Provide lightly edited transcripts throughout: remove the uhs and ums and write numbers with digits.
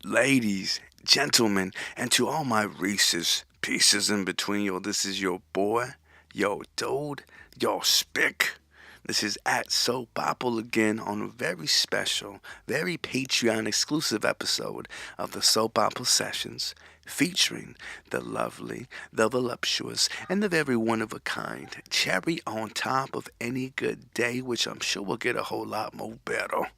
ladies, gentlemen, and to all my Reese's pieces in between, yo, this is your boy, yo, dude, yo, spick. This is at SoulPapo again on a very special, very Patreon exclusive episode of the SoulPapo Sessions, featuring the lovely, the voluptuous, and the very one of a kind cherry on top of any good day, which I'm sure will get a whole lot more better.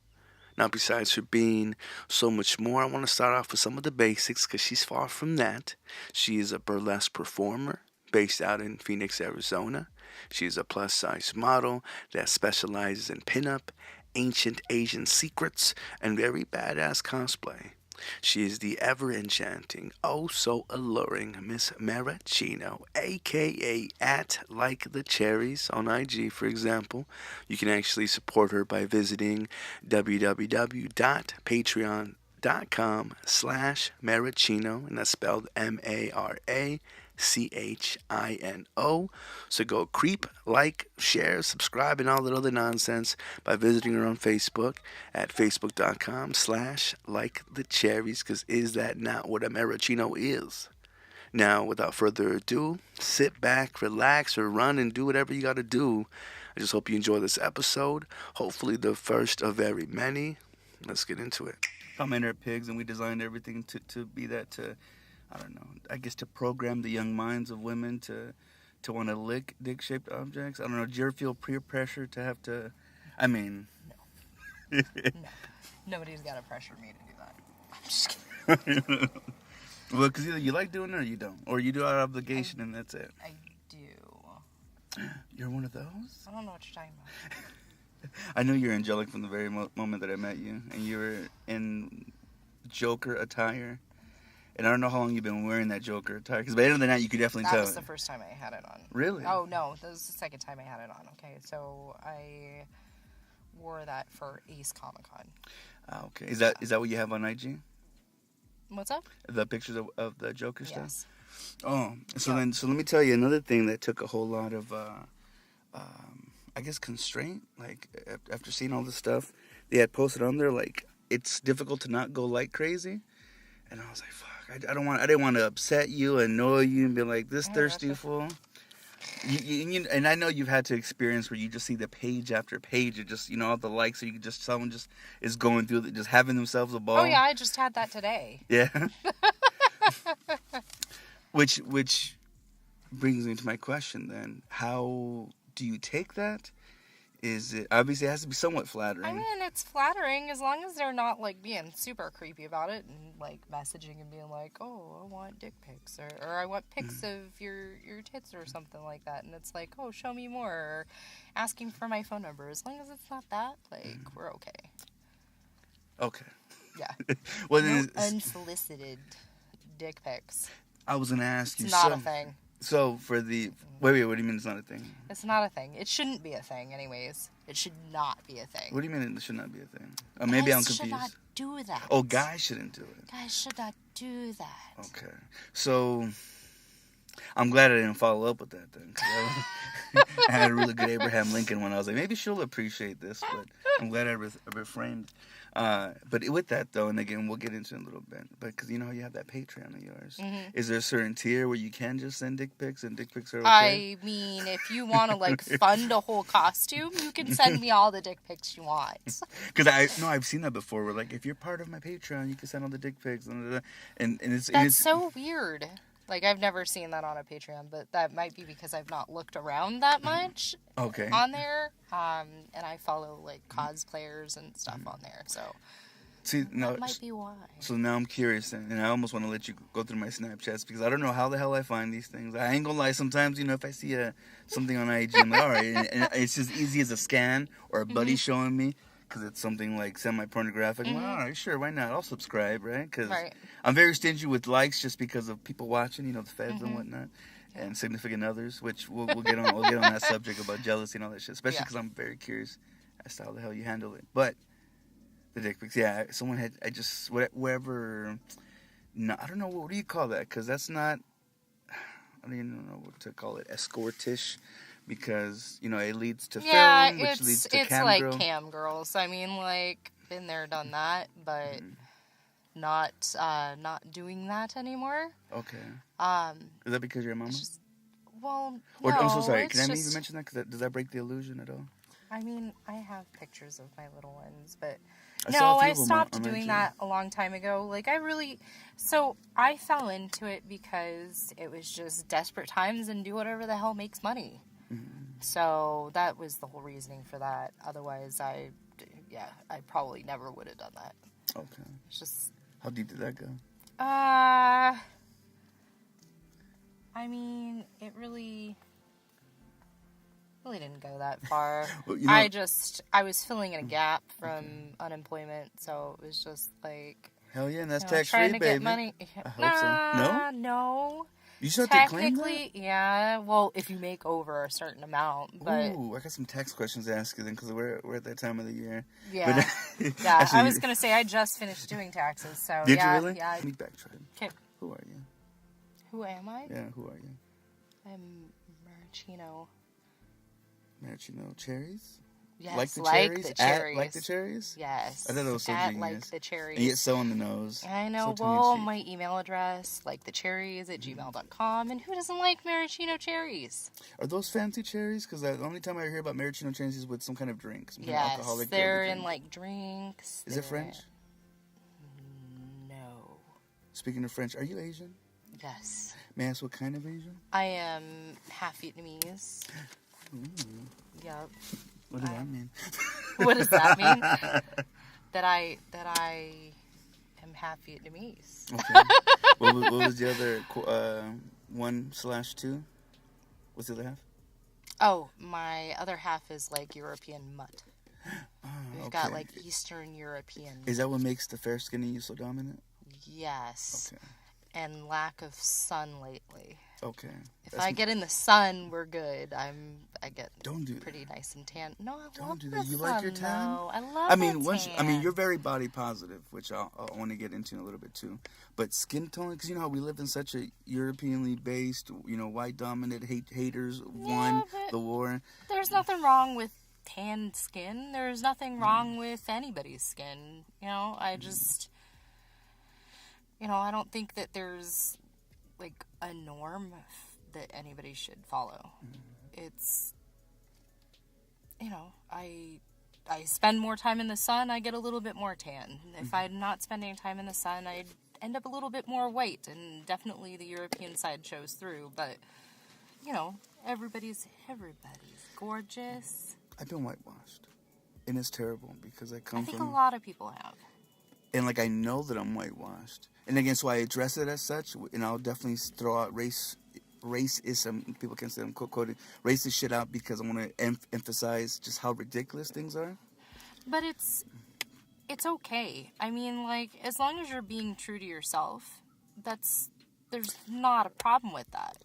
Now, besides her being so much more, I want to start off with some of the basics because she's far from that. She is a burlesque performer based out in Phoenix, Arizona. She is a plus size model that specializes in pinup, ancient Asian secrets, and very badass cosplay. She is the ever enchanting, oh so alluring Miss Mara Chino, aka at Like the Cherries on IG, for example. You can actually support her by visiting www.patreon.com/MaraChino, and that's spelled MaraChino. So go creep, like, share, subscribe, and all that other nonsense by visiting her on Facebook at facebook.com/like the cherries, because is that not what a MaraChino is? Now, without further ado, sit back, relax, or run and do whatever you got to do. I just hope you enjoy this episode. Hopefully, the first of very many. Let's get into it. I'm in our pigs, and we designed everything to be that, to, I don't know, I guess to program the young minds of women to want to lick dick-shaped objects. I don't know, do you ever feel peer pressure to have to, I mean... No. Nobody's got to pressure me to do that. I'm just kidding. Well, because either you like doing it or you don't. Or you do out of obligation and that's it. I do. You're one of those? I don't know what you're talking about. I knew you were angelic from the very moment that I met you. And you were in Joker attire. And I don't know how long you've been wearing that Joker attire. Because by the end of the night, you could definitely tell. That was the first time I had it on. Really? Oh, no. That was the second time I had it on. Okay, so I wore that for Ace Comic-Con. Oh, okay. Is that what you have on IG? What's up? The pictures of the Joker stuff? Yes. Oh, so let me tell you another thing that took a whole lot of, I guess, constraint. Like, after seeing all this stuff, they had posted on there, like, it's difficult to not go like crazy. And I was like, fuck, I didn't want to upset you, annoy you, and be like, this thirsty fool. And I know you've had to experience where you just see the page after page of just, all the likes, so you can just, someone just is going through it, just having themselves a ball. Oh, yeah, I just had that today. Yeah. Which brings me to my question then. How do you take that? Is it, obviously it has to be somewhat flattering. I mean, it's flattering as long as they're not, like, being super creepy about it and, like, messaging and being like, oh, I want dick pics, or I want pics of your tits or something like that. And it's like, oh, show me more, or asking for my phone number. As long as it's not that, like, we're okay. Okay. Yeah. Well, no unsolicited dick pics. I was going to ask you. It's not a thing. So, for the... Wait, what do you mean it's not a thing? It's not a thing. It shouldn't be a thing, anyways. It should not be a thing. What do you mean it should not be a thing? Maybe I'm confused. Guys should not do that. Oh, guys shouldn't do it. Guys should not do that. Okay. So, I'm glad I didn't follow up with that then. I had a really good Abraham Lincoln one. I was like, maybe she'll appreciate this, but I'm glad I refrained. But with that, though, and again, we'll get into it in a little bit, but because you know you have that Patreon of yours. Mm-hmm. Is there a certain tier where you can just send dick pics and dick pics are okay? I mean, if you want to, like, fund a whole costume, you can send me all the dick pics you want. Because I've seen that before, where, like, if you're part of my Patreon, you can send all the dick pics, and That's so weird. Like, I've never seen that on a Patreon, but that might be because I've not looked around that much on there. And I follow, like, cosplayers and stuff on there, so that might be why. So now I'm curious, and I almost want to let you go through my Snapchats, because I don't know how the hell I find these things. I ain't gonna lie, sometimes, if I see something on IG, I'm like, all right, and it's as easy as a scan or a buddy showing me, because it's something like semi-pornographic. I'm like, all right, sure, why not? I'll subscribe, right? Because I'm very stingy with likes just because of people watching, the feds and whatnot, and significant others, which we'll get on. We'll get on that subject about jealousy and all that shit, especially because I'm very curious as to how the hell you handle it. But the dick pics, someone had, wherever, no, I don't know, what do you call that? Because that's not, I don't even know what to call it, escortish. Because, it leads to film, which leads to cam girl. It's like cam girls. I mean, like, been there, done that, but not doing that anymore. Okay. Um, Is that because you're a mama? Well, Or, no, I'm so sorry. Can I just, even mention that? Does that break the illusion at all? I mean, I have pictures of my little ones, but I saw a few I of them stopped on doing IG. that a long time ago. Like, so I fell into it because it was just desperate times and do whatever the hell makes money. Mm-hmm. So that was the whole reasoning for that. Otherwise, I probably never would have done that. Okay. It's just... How deep did that go? I mean, it really didn't go that far. Well, I was filling in a gap from unemployment, so it was just like... Hell yeah, and that's trying tax-free, to baby. get money. I hope so. No? No. You should have to claim that? Technically, yeah. Well, if you make over a certain amount, but... Ooh, I got some tax questions to ask you then, because we're at that time of the year. Yeah. But, yeah, actually, I was going to say, I just finished doing taxes, so did yeah. you really? Yeah. Let me backtrack. Okay. Who are you? Who am I? Yeah, who are you? I'm Mara Chino. Mara Chino, cherries? Yes, like the cherries? Like the cherries? Yes. I thought that was so At genius. like the cherries. And yet so on the nose. I know. So Well, my email address, likthecherries@gmail.com. And who doesn't like MaraChino cherries? Are those fancy cherries? Because the only time I hear about MaraChino cherries is with some kind of drink. Some kind of Yes, alcoholic they're drink. in like drinks. Is it French? No. Speaking of French, are you Asian? Yes. May I ask what kind of Asian? I am half Vietnamese. Ooh. Yep. What does that mean? What does that mean? that I am half Vietnamese. Okay. what was the other 1/2? What's the other half? Oh, my other half is like European mutt. We've got like Eastern European. Is that what makes the fair skin in you so dominant? Yes. Okay. And lack of sun lately. Okay. If I get in the sun, we're good. I get Don't do pretty that. nice and tan. No, I Don't love do the that. You sun, like your tan? though. I love the tan. You're very body positive, which I want to get into in a little bit too. But skin tone, because you know how we live in such a Europeanly based, white dominant haters won the war. There's nothing wrong with tanned skin. There's nothing wrong with anybody's skin. I just, I don't think that there's like a norm that anybody should follow. It's, I spend more time in the sun, I get a little bit more tan. If I'm not spending time in the sun, I'd end up a little bit more white, and definitely the European side shows through, but, everybody's gorgeous. I've been whitewashed, and it's terrible because I think a lot of people have. And I know that I'm whitewashed. And again, so I address it as such, and I'll definitely throw out racism. People can say I'm quoting racist shit out because I want to emphasize just how ridiculous things are. But it's okay. I mean, as long as you're being true to yourself, there's not a problem with that.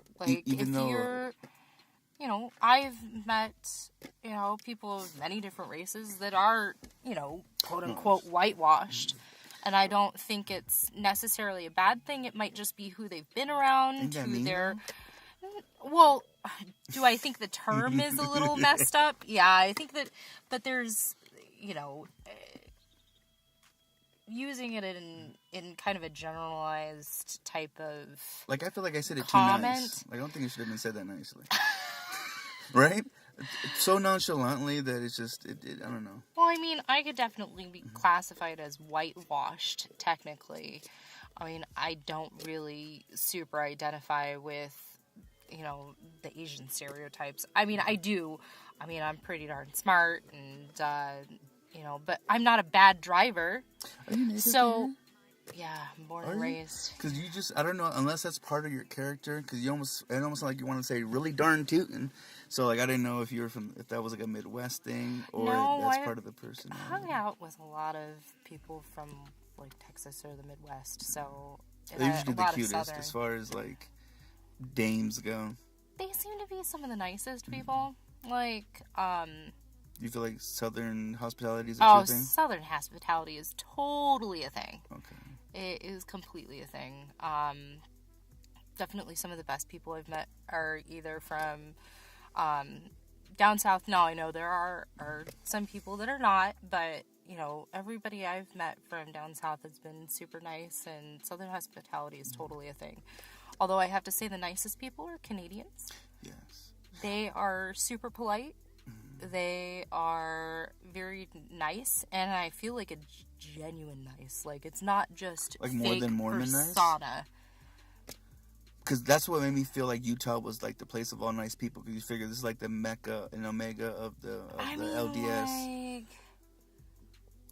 I've met, people of many different races that are, quote unquote whitewashed. And I don't think it's necessarily a bad thing. It might just be who they've been around, who they're... Well, do I think the term is a little messed up? Yeah, I think that... But there's, using it in kind of a generalized type of I feel like I said it comment. Too nice. I don't think it should have been said that nicely. Right? So nonchalantly that it's just, I don't know. Well, I mean, I could definitely be classified as whitewashed, technically. I mean, I don't really super identify with, the Asian stereotypes. I mean, I do. I mean, I'm pretty darn smart and, but I'm not a bad driver. Are you native So, here? yeah, I'm born and raised. Because you just, I don't know, unless that's part of your character, because it almost like you want to say really darn tootin'. So, I didn't know if if that was a Midwest thing, or that's part of the personality. I hung out with a lot of people from, Texas or the Midwest, so... They're usually the cutest, as far as, dames go. They seem to be some of the nicest people. You feel like Southern hospitality is a true thing? Oh, Southern hospitality is totally a thing. Okay. It is completely a thing. Definitely some of the best people I've met are either from down south. Now, I know there are some people that are not, but, everybody I've met from down south has been super nice, and Southern hospitality is totally a thing. Although I have to say the nicest people are Canadians. Yes. They are super polite. They are very nice, and I feel like a genuine nice. Like, it's not just like fake more than Mormon persona. Nice? Because that's what made me feel like Utah was like the place of all nice people. Because you figure this is like the Mecca and Omega of the LDS.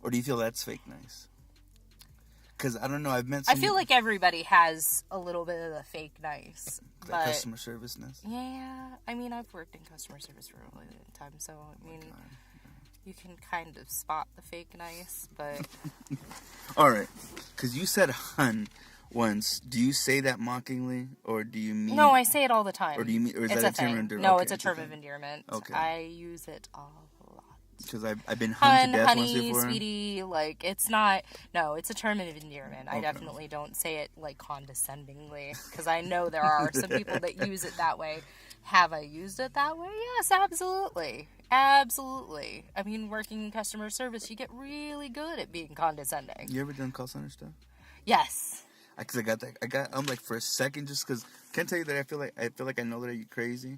Or do you feel that's fake nice? Because I don't know, I've met some... I feel like everybody has a little bit of the fake nice. That customer service-ness? Yeah. I mean, I've worked in customer service for a really long time, so, I mean, you can kind of spot the fake nice, but... Alright. Because you said hun once. Do you say that mockingly, or do you mean... No, I say it all the time. Or do you mean... Or is that a term of endearment? No, okay, it's a term of endearment. Okay. I use it a lot. Because I've been hun to death honey, once before. Sweetie, like, it's not... No, it's a term of endearment. I definitely don't say it, like, condescendingly, because I know there are some people that use it that way. Have I used it that way? Yes, absolutely. Absolutely. I mean, working in customer service, you get really good at being condescending. You ever done call center stuff? Yes. Because I'm like, for a second, just because... Can I tell you that I feel like I know that you're crazy?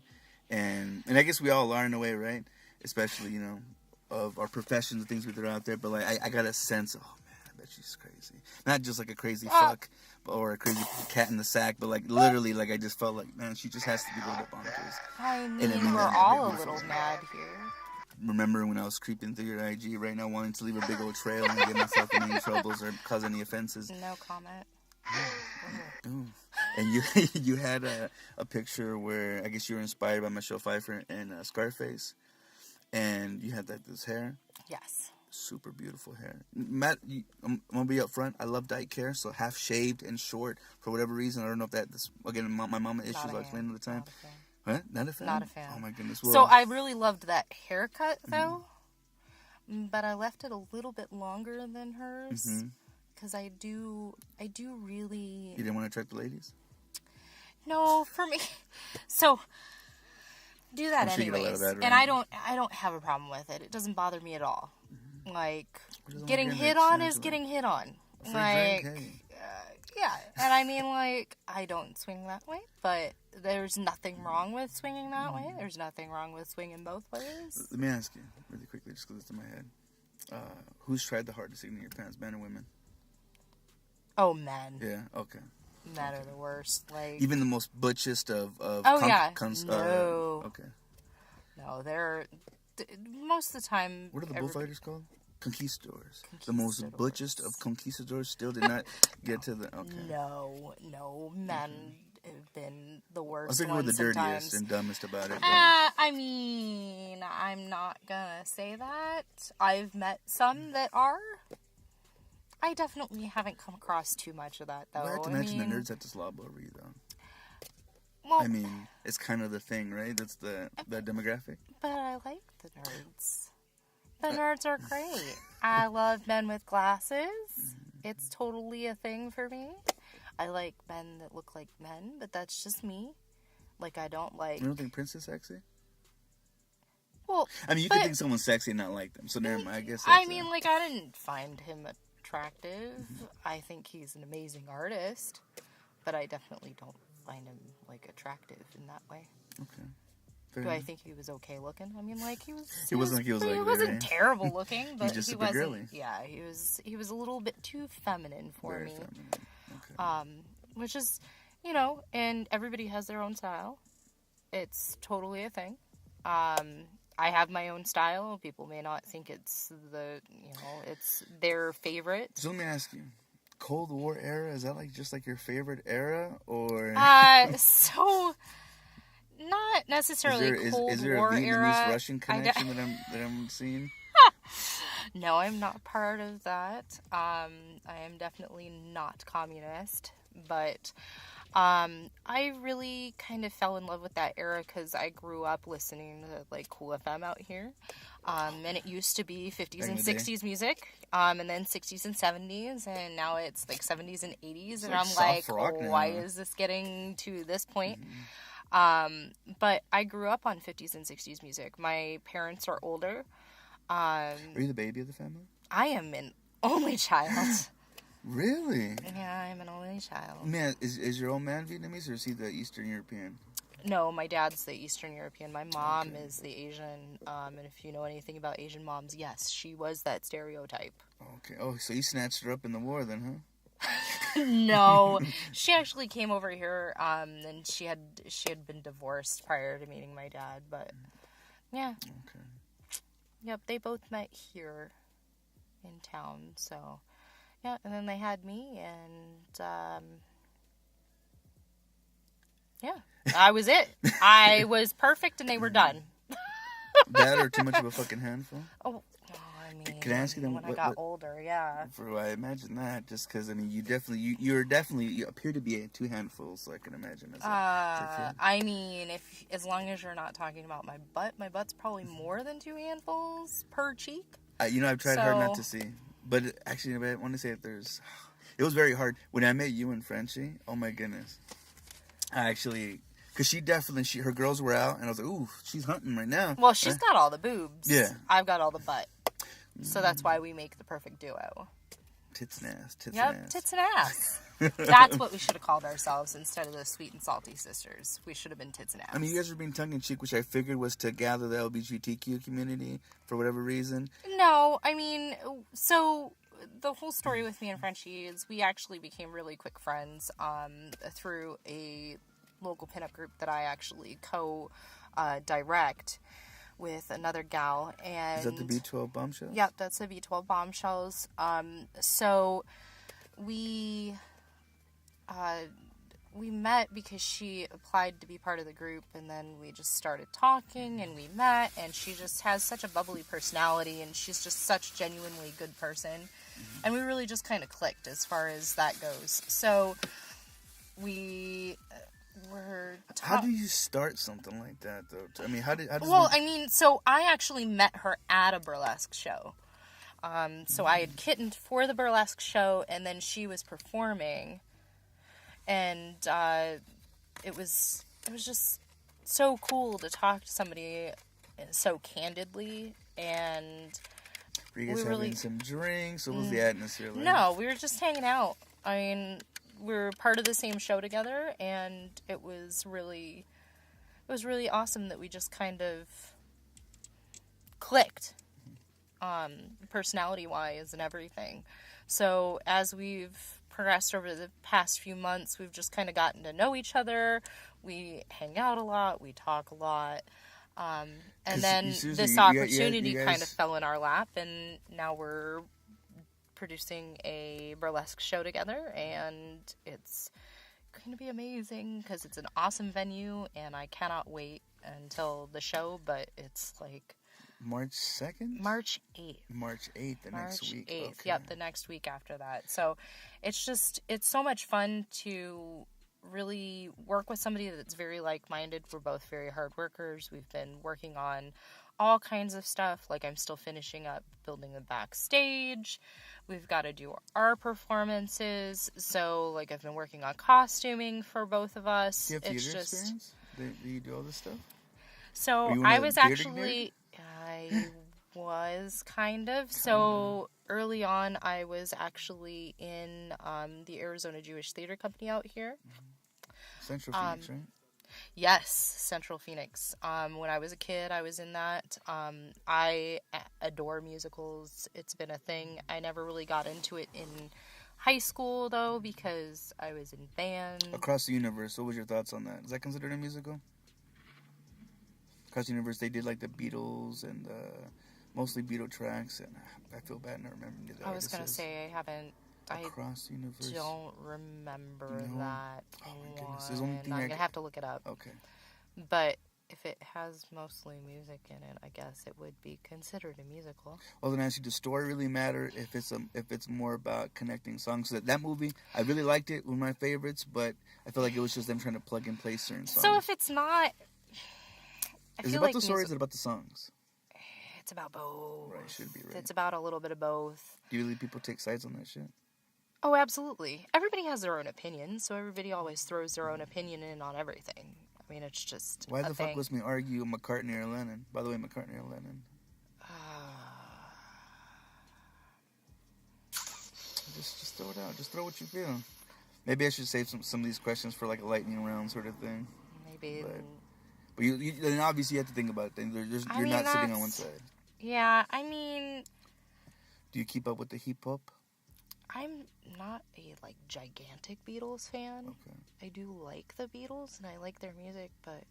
And I guess we all are in a way, right? Especially, of our professions and things we throw out there, but like I got a sense, oh man, I bet she's crazy. Not just like a crazy fuck or a crazy cat in the sack, but like literally, like I just felt like, man, she just has to be a little bit bonkers. I mean, we're all a little mad here. Remember when I was creeping through your IG right now, wanting to leave a big old trail and get myself in any troubles or cause any offenses? No comment. Ooh. And you had a picture where I guess you were inspired by Michelle Pfeiffer and Scarface. And you had this hair. Yes. Super beautiful hair. Matt, I'm going to be up front. I love dyke hair, so half shaved and short for whatever reason. I don't know if that's, again, my mama issues I explain all the time. What? Not a fan? Not a fan. Oh my goodness. So I really loved that haircut, though. But I left it a little bit longer than hers. Because I do really... You didn't want to attract the ladies? No, for me... So... Do that anyways, and I don't have a problem with it. It doesn't bother me at all. Like, getting hit on is getting hit on. Like, yeah, and I mean, like, I don't swing that way, but there's nothing wrong with swinging that way. There's nothing wrong with swinging both ways. Let me ask you really quickly, just because it's in my head. Who's tried the hardest thing in your pants, men or women? Oh, men. Yeah. Okay. Men are the worst. Like, even the most butchest of no. Okay. No, they're most of the time. What are the bullfighters called? Conquistadors. The most butchest of conquistadors still did not get to the. Okay. No, men have been the worst. I was thinking we're the dirtiest and dumbest about it. I mean, I'm not gonna say that. I've met some that are. I definitely haven't come across too much of that, though. Well, I have to mention the nerds have to slob over you, though. Well, I mean, it's kind of the thing, right? That's the demographic. But I like the nerds. The nerds are great. I love men with glasses. It's totally a thing for me. I like men that look like men, but that's just me. Like, I don't like... You don't think Prince is sexy? Well, I mean, you can think someone's sexy and not like them, so never mind. I guess I mean, like, I didn't find him attractive. I think he's an amazing artist, but I definitely don't find him, like, attractive in that way. Okay. Do I think he was okay looking? I mean, like, he wasn't terrible looking, but just he super wasn't. girly. Yeah, he was a little bit too feminine for Very me. Feminine. Okay. Which is, and everybody has their own style. It's totally a thing. I have my own style. People may not think it's it's their favorite. So let me ask you. Cold War era, is that just your favorite era, or? So not necessarily Cold War era. Is there a Vietnamese-Russian connection that I'm seeing? No, I'm not part of that. I am definitely not communist, but I really kind of fell in love with that era because I grew up listening to Cool FM out here. And it used to be 50s and 60s music, and then 60s and 70s, and now it's 70s and 80s, and I'm like, why is this getting to this point? But I grew up on 50s and 60s music. My parents are older. Are you the baby of the family? I am an only child. Really? Yeah, I'm an only child. Man, is your old man Vietnamese or is he the Eastern European? No, my dad's the Eastern European. My mom is the Asian. And if you know anything about Asian moms, yes, she was that stereotype. Okay. Oh, so you snatched her up in the war then, huh? No, she actually came over here, and she had been divorced prior to meeting my dad. But yeah. Okay. Yep, they both met here in town. So yeah, and then they had me, and yeah, I was it. I was perfect, and they were done. That or too much of a fucking handful? Oh, I mean, Can I ask you then when I got older, yeah. I imagine that, just because, I mean, you appear to be two handfuls, so I can imagine. As a kid. I mean, as long as you're not talking about my butt's probably more than 2 handfuls per cheek. I've tried hard not to see. But actually, I want to say that it was very hard. When I met you and Frenchie, oh my goodness. Because her girls were out, and I was like, ooh, she's hunting right now. Well, she's got all the boobs. Yeah. I've got all the butt. So that's why we make the perfect duo. Tits and ass. Tits and ass. That's what we should have called ourselves instead of the Sweet and Salty Sisters. We should have been Tits and Ass. I mean, you guys were being tongue-in-cheek, which I figured was to gather the LGBTQ community for whatever reason. No, I mean, so the whole story with me and Frenchie is we actually became really quick friends through a local pinup group that I actually co-direct with another gal. And is that the B12 Bombshells? Yep, that's the B12 Bombshells. So we met because she applied to be part of the group, and then we just started talking, and we met, and she just has such a bubbly personality, and she's just such a genuinely good person, and we really just kind of clicked as far as that goes. So we how do you start something like that, though? I mean, so I actually met her at a burlesque show. So I had kittened for the burlesque show, and then she was performing, and it was just so cool to talk to somebody so candidly, and were you guys having some drinks? What was the atmosphere like? No, we were just hanging out. I mean, we were part of the same show together, and it was really awesome that we just kind of clicked, personality-wise and everything. So as we've progressed over the past few months, we've just kind of gotten to know each other. We hang out a lot. We talk a lot. And then this opportunity kind of fell in our lap, and now we're producing a burlesque show together, and it's going to be amazing because it's an awesome venue, and I cannot wait until the show. But it's like March 2nd? March 8th. March 8th, next week. March 8th, okay. Yep, the next week after that. So it's so much fun to really work with somebody that's very like-minded. We're both very hard workers. We've been working on all kinds of stuff. Like, I'm still finishing up building the backstage. We've got to do our performances. So, like, I've been working on costuming for both of us. Do you have theater experience? Do you do all this stuff? So, I was kind of. So, early on, I was actually in the Arizona Jewish Theater Company out here. Central Phoenix, right? Yes, Central Phoenix. When I was a kid, I was in that. I adore musicals. It's been a thing. I never really got into it in high school, though, because I was in band. Across the Universe, what was your thoughts on that? Is that considered a musical? Across the Universe, they did like the Beatles and mostly Beatle tracks, and I feel bad not remembering the I was going to say, I haven't. Across the Universe. I don't remember that. Oh my goodness. There's only thing I'm going to have to look it up. Okay. But if it has mostly music in it, I guess it would be considered a musical. I was going to ask you, does story really matter if it's more about connecting songs? So that movie, I really liked it, one of my favorites, but I feel like it was just them trying to plug and play certain songs. So if it's not... Is it about the story or is it about the songs? It's about both. Right, should be right. It's about a little bit of both. Do you really people take sides on that shit? Oh, absolutely. Everybody has their own opinion, so everybody always throws their own opinion in on everything. I mean, it's just Why the fuck was me argue McCartney or Lennon? By the way, McCartney or Lennon? just throw it out. Just throw what you feel. Maybe I should save some of these questions for like a lightning round sort of thing. Maybe. But you then obviously you have to think about things. You're not sitting on one side. Yeah, I mean. Do you keep up with the hip hop? I'm not a like gigantic Beatles fan. Okay. I do like the Beatles and I like their music, but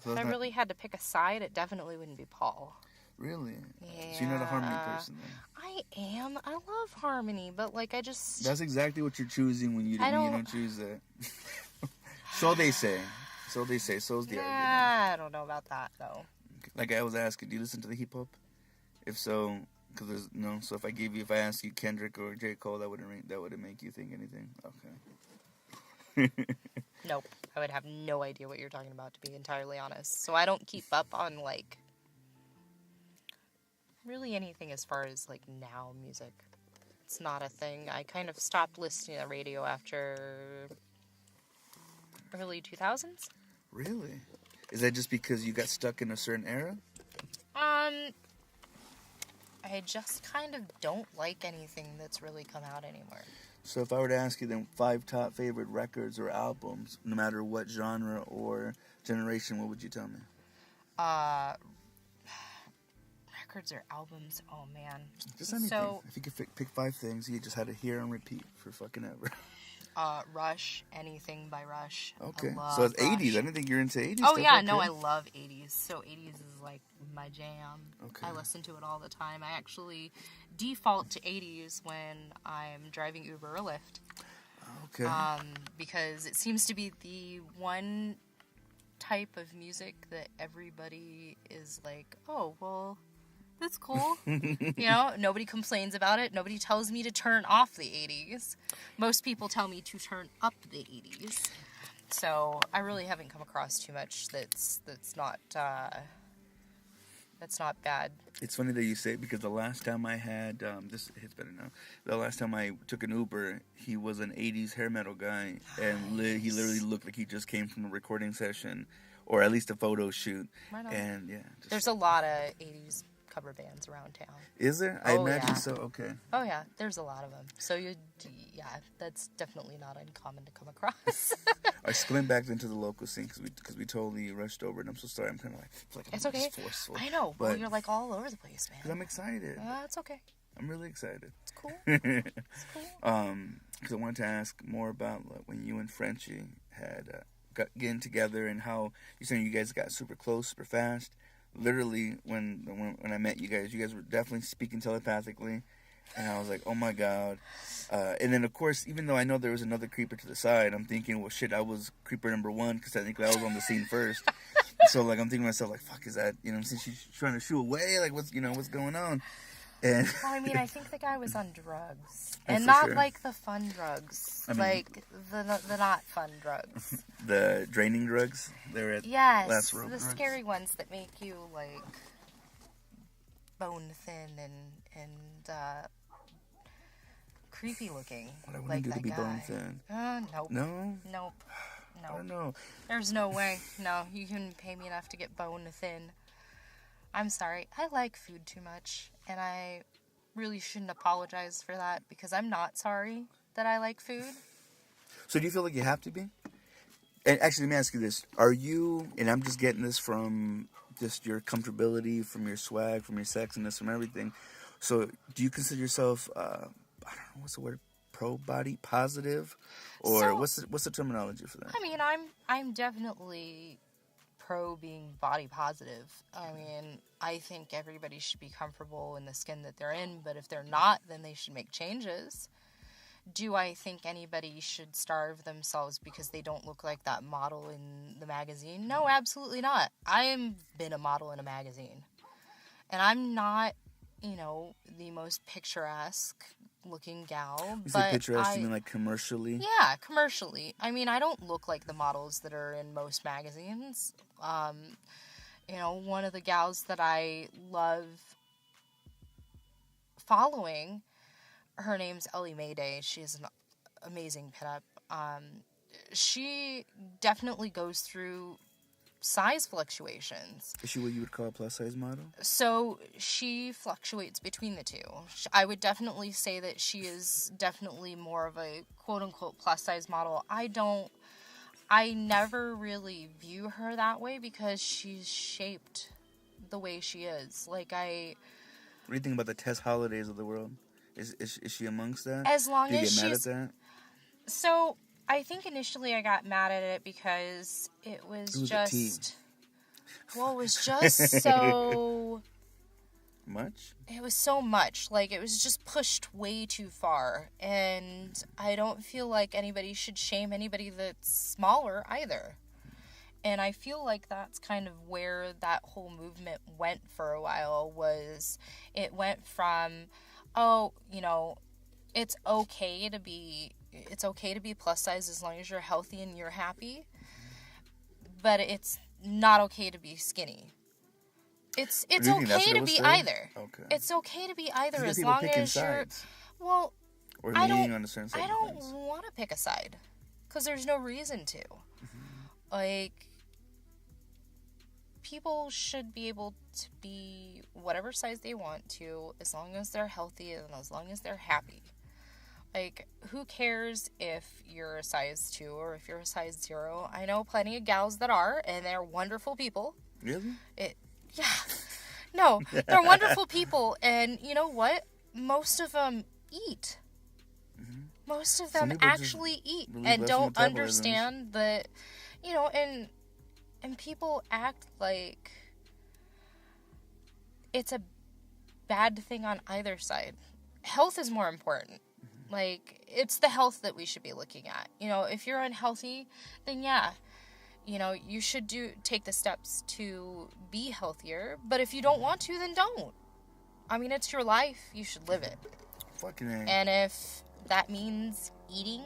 So if I really had to pick a side, it definitely wouldn't be Paul. Really? Yeah. So you're not a harmony person then? I am. I love harmony, but like I just. That's exactly what you're choosing when you don't choose that. So they say. So they say. So's the argument. I don't know about that though. Like I was asking, do you listen to the hip hop? If so, because there's no. So if I ask you Kendrick or J. Cole, that wouldn't make you think anything. Okay. Nope. I would have no idea what you're talking about, to be entirely honest. So I don't keep up on like really anything as far as like now music. It's not a thing. I kind of stopped listening to the radio after early 2000s. Really? Is that just because you got stuck in a certain era? I just kind of don't like anything that's really come out anymore. So if I were to ask you then 5 top favorite records or albums, no matter what genre or generation, what would you tell me? Records or albums? Oh man. Just anything. So, if you could pick 5 things you just had to hear and repeat for fucking ever. Rush, anything by Rush. Okay. So it's 80s. I didn't think you're into 80s. Oh, yeah. Okay. No, I love 80s. So 80s is like my jam. Okay. I listen to it all the time. I actually default to 80s when I'm driving Uber or Lyft. Okay. Because it seems to be the one type of music that everybody is like, oh, well, that's cool. You know, nobody complains about it. Nobody tells me to turn off the 80s. Most people tell me to turn up the 80s. So I really haven't come across too much that's not bad. It's funny that you say it because the last time I had this hits better now. The last time I took an Uber, he was an 80s hair metal guy, and he literally looked like he just came from a recording session, or at least a photo shoot. Right on. And yeah, there's a lot of 80s cover bands around town. Is there? I imagine so. Okay. Oh yeah, there's a lot of them. So that's definitely not uncommon to come across. I squint back into the local scene because we totally rushed over, and I'm so sorry. I'm kind of like it's okay. Forceful. I know, but you're like all over the place, man. Because I'm excited. It's okay. I'm really excited. It's cool. It's cool. Because I wanted to ask more about when you and Frenchie had getting together and how you're saying you guys got super close, super fast. Literally, when I met you guys were definitely speaking telepathically, and I was like, oh my god. And then, of course, even though I know there was another creeper to the side, I'm thinking, well, shit, I was creeper number 1, because technically I was on the scene first. So, like, I'm thinking to myself, like, fuck, is that, since she's trying to shoo away, like, what's going on? And well, I mean, I think the guy was on drugs. And not sure. Like the fun drugs. Like the not fun drugs. The draining drugs? They're at last rope the drugs? scary ones that make you, like, bone thin and creepy looking. What I wouldn't like do that to be guy. bone thin. Nope. No? Nope. I don't know. There's no way. No, you can pay me enough to get bone thin. I'm sorry. I like food too much, and I really shouldn't apologize for that because I'm not sorry that I like food. So do you feel like you have to be? And actually, let me ask you this. Are you, and I'm just getting this from just your comfortability, from your swag, from your sexiness, from everything. So do you consider yourself, I don't know, what's the word, pro-body positive? Or what's the terminology for that? I mean, I'm definitely pro being body positive. I mean, I think everybody should be comfortable in the skin that they're in, but if they're not, then they should make changes. Do I think anybody should starve themselves because they don't look like that model in the magazine? No, absolutely not. I've been a model in a magazine. And I'm not, the most picturesque looking gal. You say picturesque, you mean like commercially? Yeah, commercially. I mean, I don't look like the models that are in most magazines. One of the gals that I love following, her name's Ellie Mayday. She's an amazing pinup. She definitely goes through size fluctuations. Is she what you would call a plus-size model? So she fluctuates between the two. I would definitely say that she is definitely more of a quote-unquote plus-size model. I never really view her that way because she's shaped the way she is. Like, What do you think about the Tess Holidays of the world? Is she amongst that? As long do you as get mad she's... at that? So, I think initially I got mad at it because it was just... Well, it was just so... Much? It was so much. Like, it was just pushed way too far. And I don't feel like anybody should shame anybody that's smaller either. And I feel like that's kind of where that whole movement went for a while, was it went from, oh, you know, it's okay to be plus size as long as you're healthy and you're happy. But it's not okay to be skinny. It's okay to be either. Okay. It's okay to be either as long as you're... Well, or leaning on a certain side. I don't want to pick a side. Because there's no reason to. Mm-hmm. Like, people should be able to be whatever size they want to as long as they're healthy and as long as they're happy. Like, who cares if you're a size 2 or if you're a size 0? I know plenty of gals that are, and they're wonderful people. Really? Yeah. No, they're wonderful people, and you know what? Most of them eat. Mm-hmm. Most of them actually eat and don't understand that, you know, and people act like it's a bad thing on either side. Health is more important. Mm-hmm. Like, it's the health that we should be looking at. You know, if you're unhealthy, then yeah, you know, you should take the steps to be healthier. But if you don't want to, then don't. I mean, it's your life. You should live it. Fucking A. And if that means eating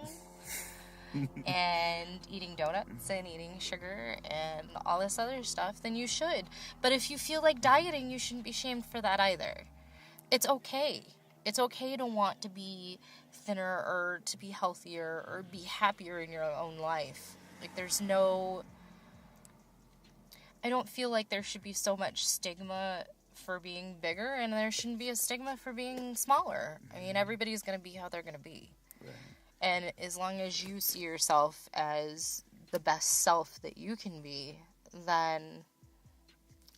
and eating donuts and eating sugar and all this other stuff, then you should. But if you feel like dieting, you shouldn't be shamed for that either. It's okay. It's okay to want to be thinner or to be healthier or be happier in your own life. Like, I don't feel like there should be so much stigma for being bigger, and there shouldn't be a stigma for being smaller. I mean, everybody's going to be how they're going to be. Right. And as long as you see yourself as the best self that you can be, then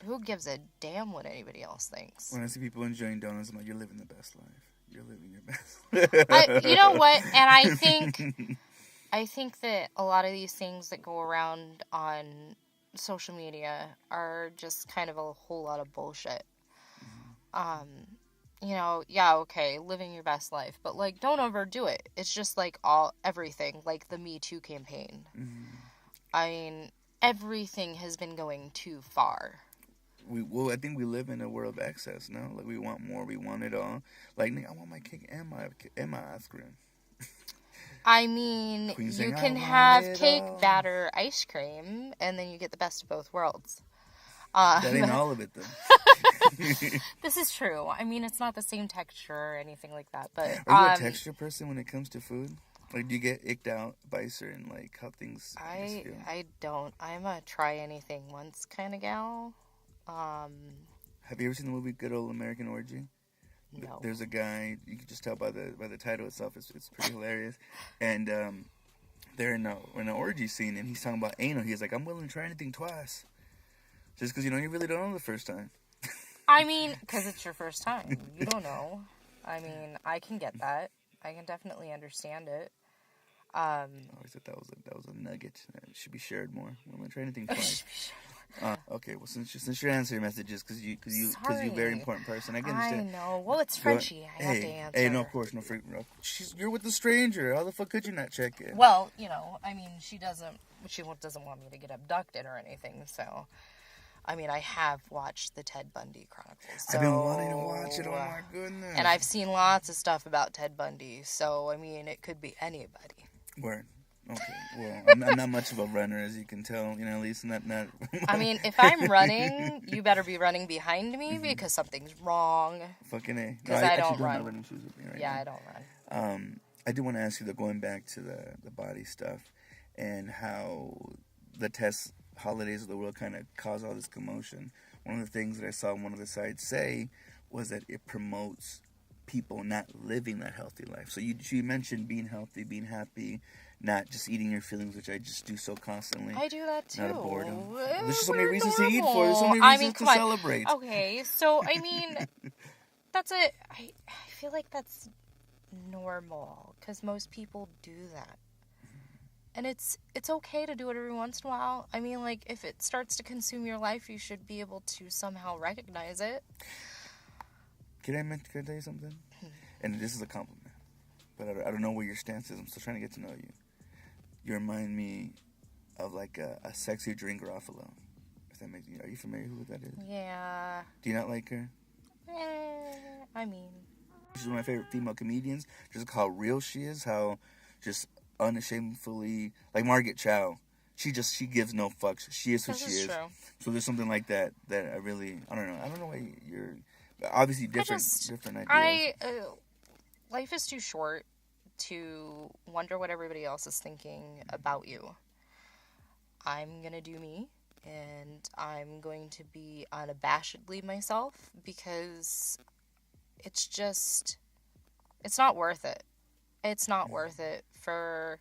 who gives a damn what anybody else thinks? When I see people enjoying donuts, I'm like, you're living the best life. You're living your best life. You know what? And I think that a lot of these things that go around on social media are just kind of a whole lot of bullshit. Mm-hmm. You know, yeah, okay, living your best life, but, like, don't overdo it. It's just, like, everything, like the Me Too campaign. Mm-hmm. I mean, everything has been going too far. I think we live in a world of excess now. Like, we want more, we want it all. Like, I want my cake and my ice cream. I mean, you can have cake, batter, ice cream, and then you get the best of both worlds. That ain't all of it, though. This is true. I mean, it's not the same texture or anything like that. But are you a texture person when it comes to food? Like, do you get icked out by certain, like, how things feel? I don't. I'm a try anything once kind of gal. Have you ever seen the movie Good Old American Orgy? No. There's a guy, you can just tell by the title itself, it's pretty hilarious. And they're in an orgy scene, and he's talking about anal. He's like, I'm willing to try anything twice. Just because, you really don't know the first time. I mean, because it's your first time. You don't know. I mean, I can get that. I can definitely understand it. I always thought that was a nugget. It should be shared more. Willing to try anything twice. Okay, well, since you're answering messages, because you're a very important person, I can understand. I know. Well, it's Frenchie. I have to answer. Hey, no, of course, no. You're with a stranger. How the fuck could you not check in? Well, I mean, she doesn't want me to get abducted or anything. So, I mean, I have watched the Ted Bundy Chronicles. So, I've been wanting to watch it. Oh my goodness! And I've seen lots of stuff about Ted Bundy. So, I mean, it could be anybody. Word. Okay, well, I'm not much of a runner, as you can tell, at least not... I mean, if I'm running, you better be running behind me, because something's wrong. Fucking A. Because I don't run. Have running shoes with me right now. I don't run. I do want to ask you, though, going back to the body stuff, and how the Tess holidays of the world kind of cause all this commotion. One of the things that I saw one of the sites say was that it promotes people not living that healthy life. So you mentioned being healthy, being happy, not just eating your feelings, which I just do so constantly. I do that too. Not a boredom. There's just so We're many reasons normal. to eat for. There's so many reasons to celebrate. Okay, so I mean, that's it. I feel like that's normal because most people do that. And it's okay to do it every once in a while. I mean, like, if it starts to consume your life, you should be able to somehow recognize it. Can I tell you something? And this is a compliment. But I don't know where your stance is. I'm still trying to get to know you. You remind me of, like, a sexy Drink Garofalo. If that makes you... Are you familiar with who that is? Yeah. Do you not like her? I mean... She's one of my favorite female comedians. Just how real she is. How just... unashamedly, like Margaret Chow, she gives no fucks. She is who she is. True. So there's something like that I really, I don't know why you're obviously different ideas. Life is too short to wonder what everybody else is thinking about you. I'm gonna do me, and I'm going to be unabashedly myself because it's not worth it. It's not worth it for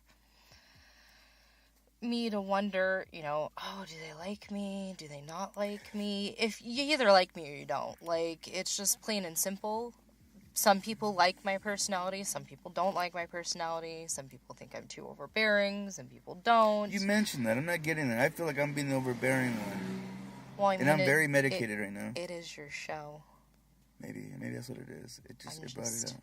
me to wonder, do they like me? Do they not like me? If you either like me or you don't. Like, it's just plain and simple. Some people like my personality. Some people don't like my personality. Some people think I'm too overbearing. Some people don't. You mentioned that. I'm not getting that. I feel like I'm being the overbearing one. Well, I mean, and I'm very medicated right now. It is your show. Maybe that's what it is. It brought it out.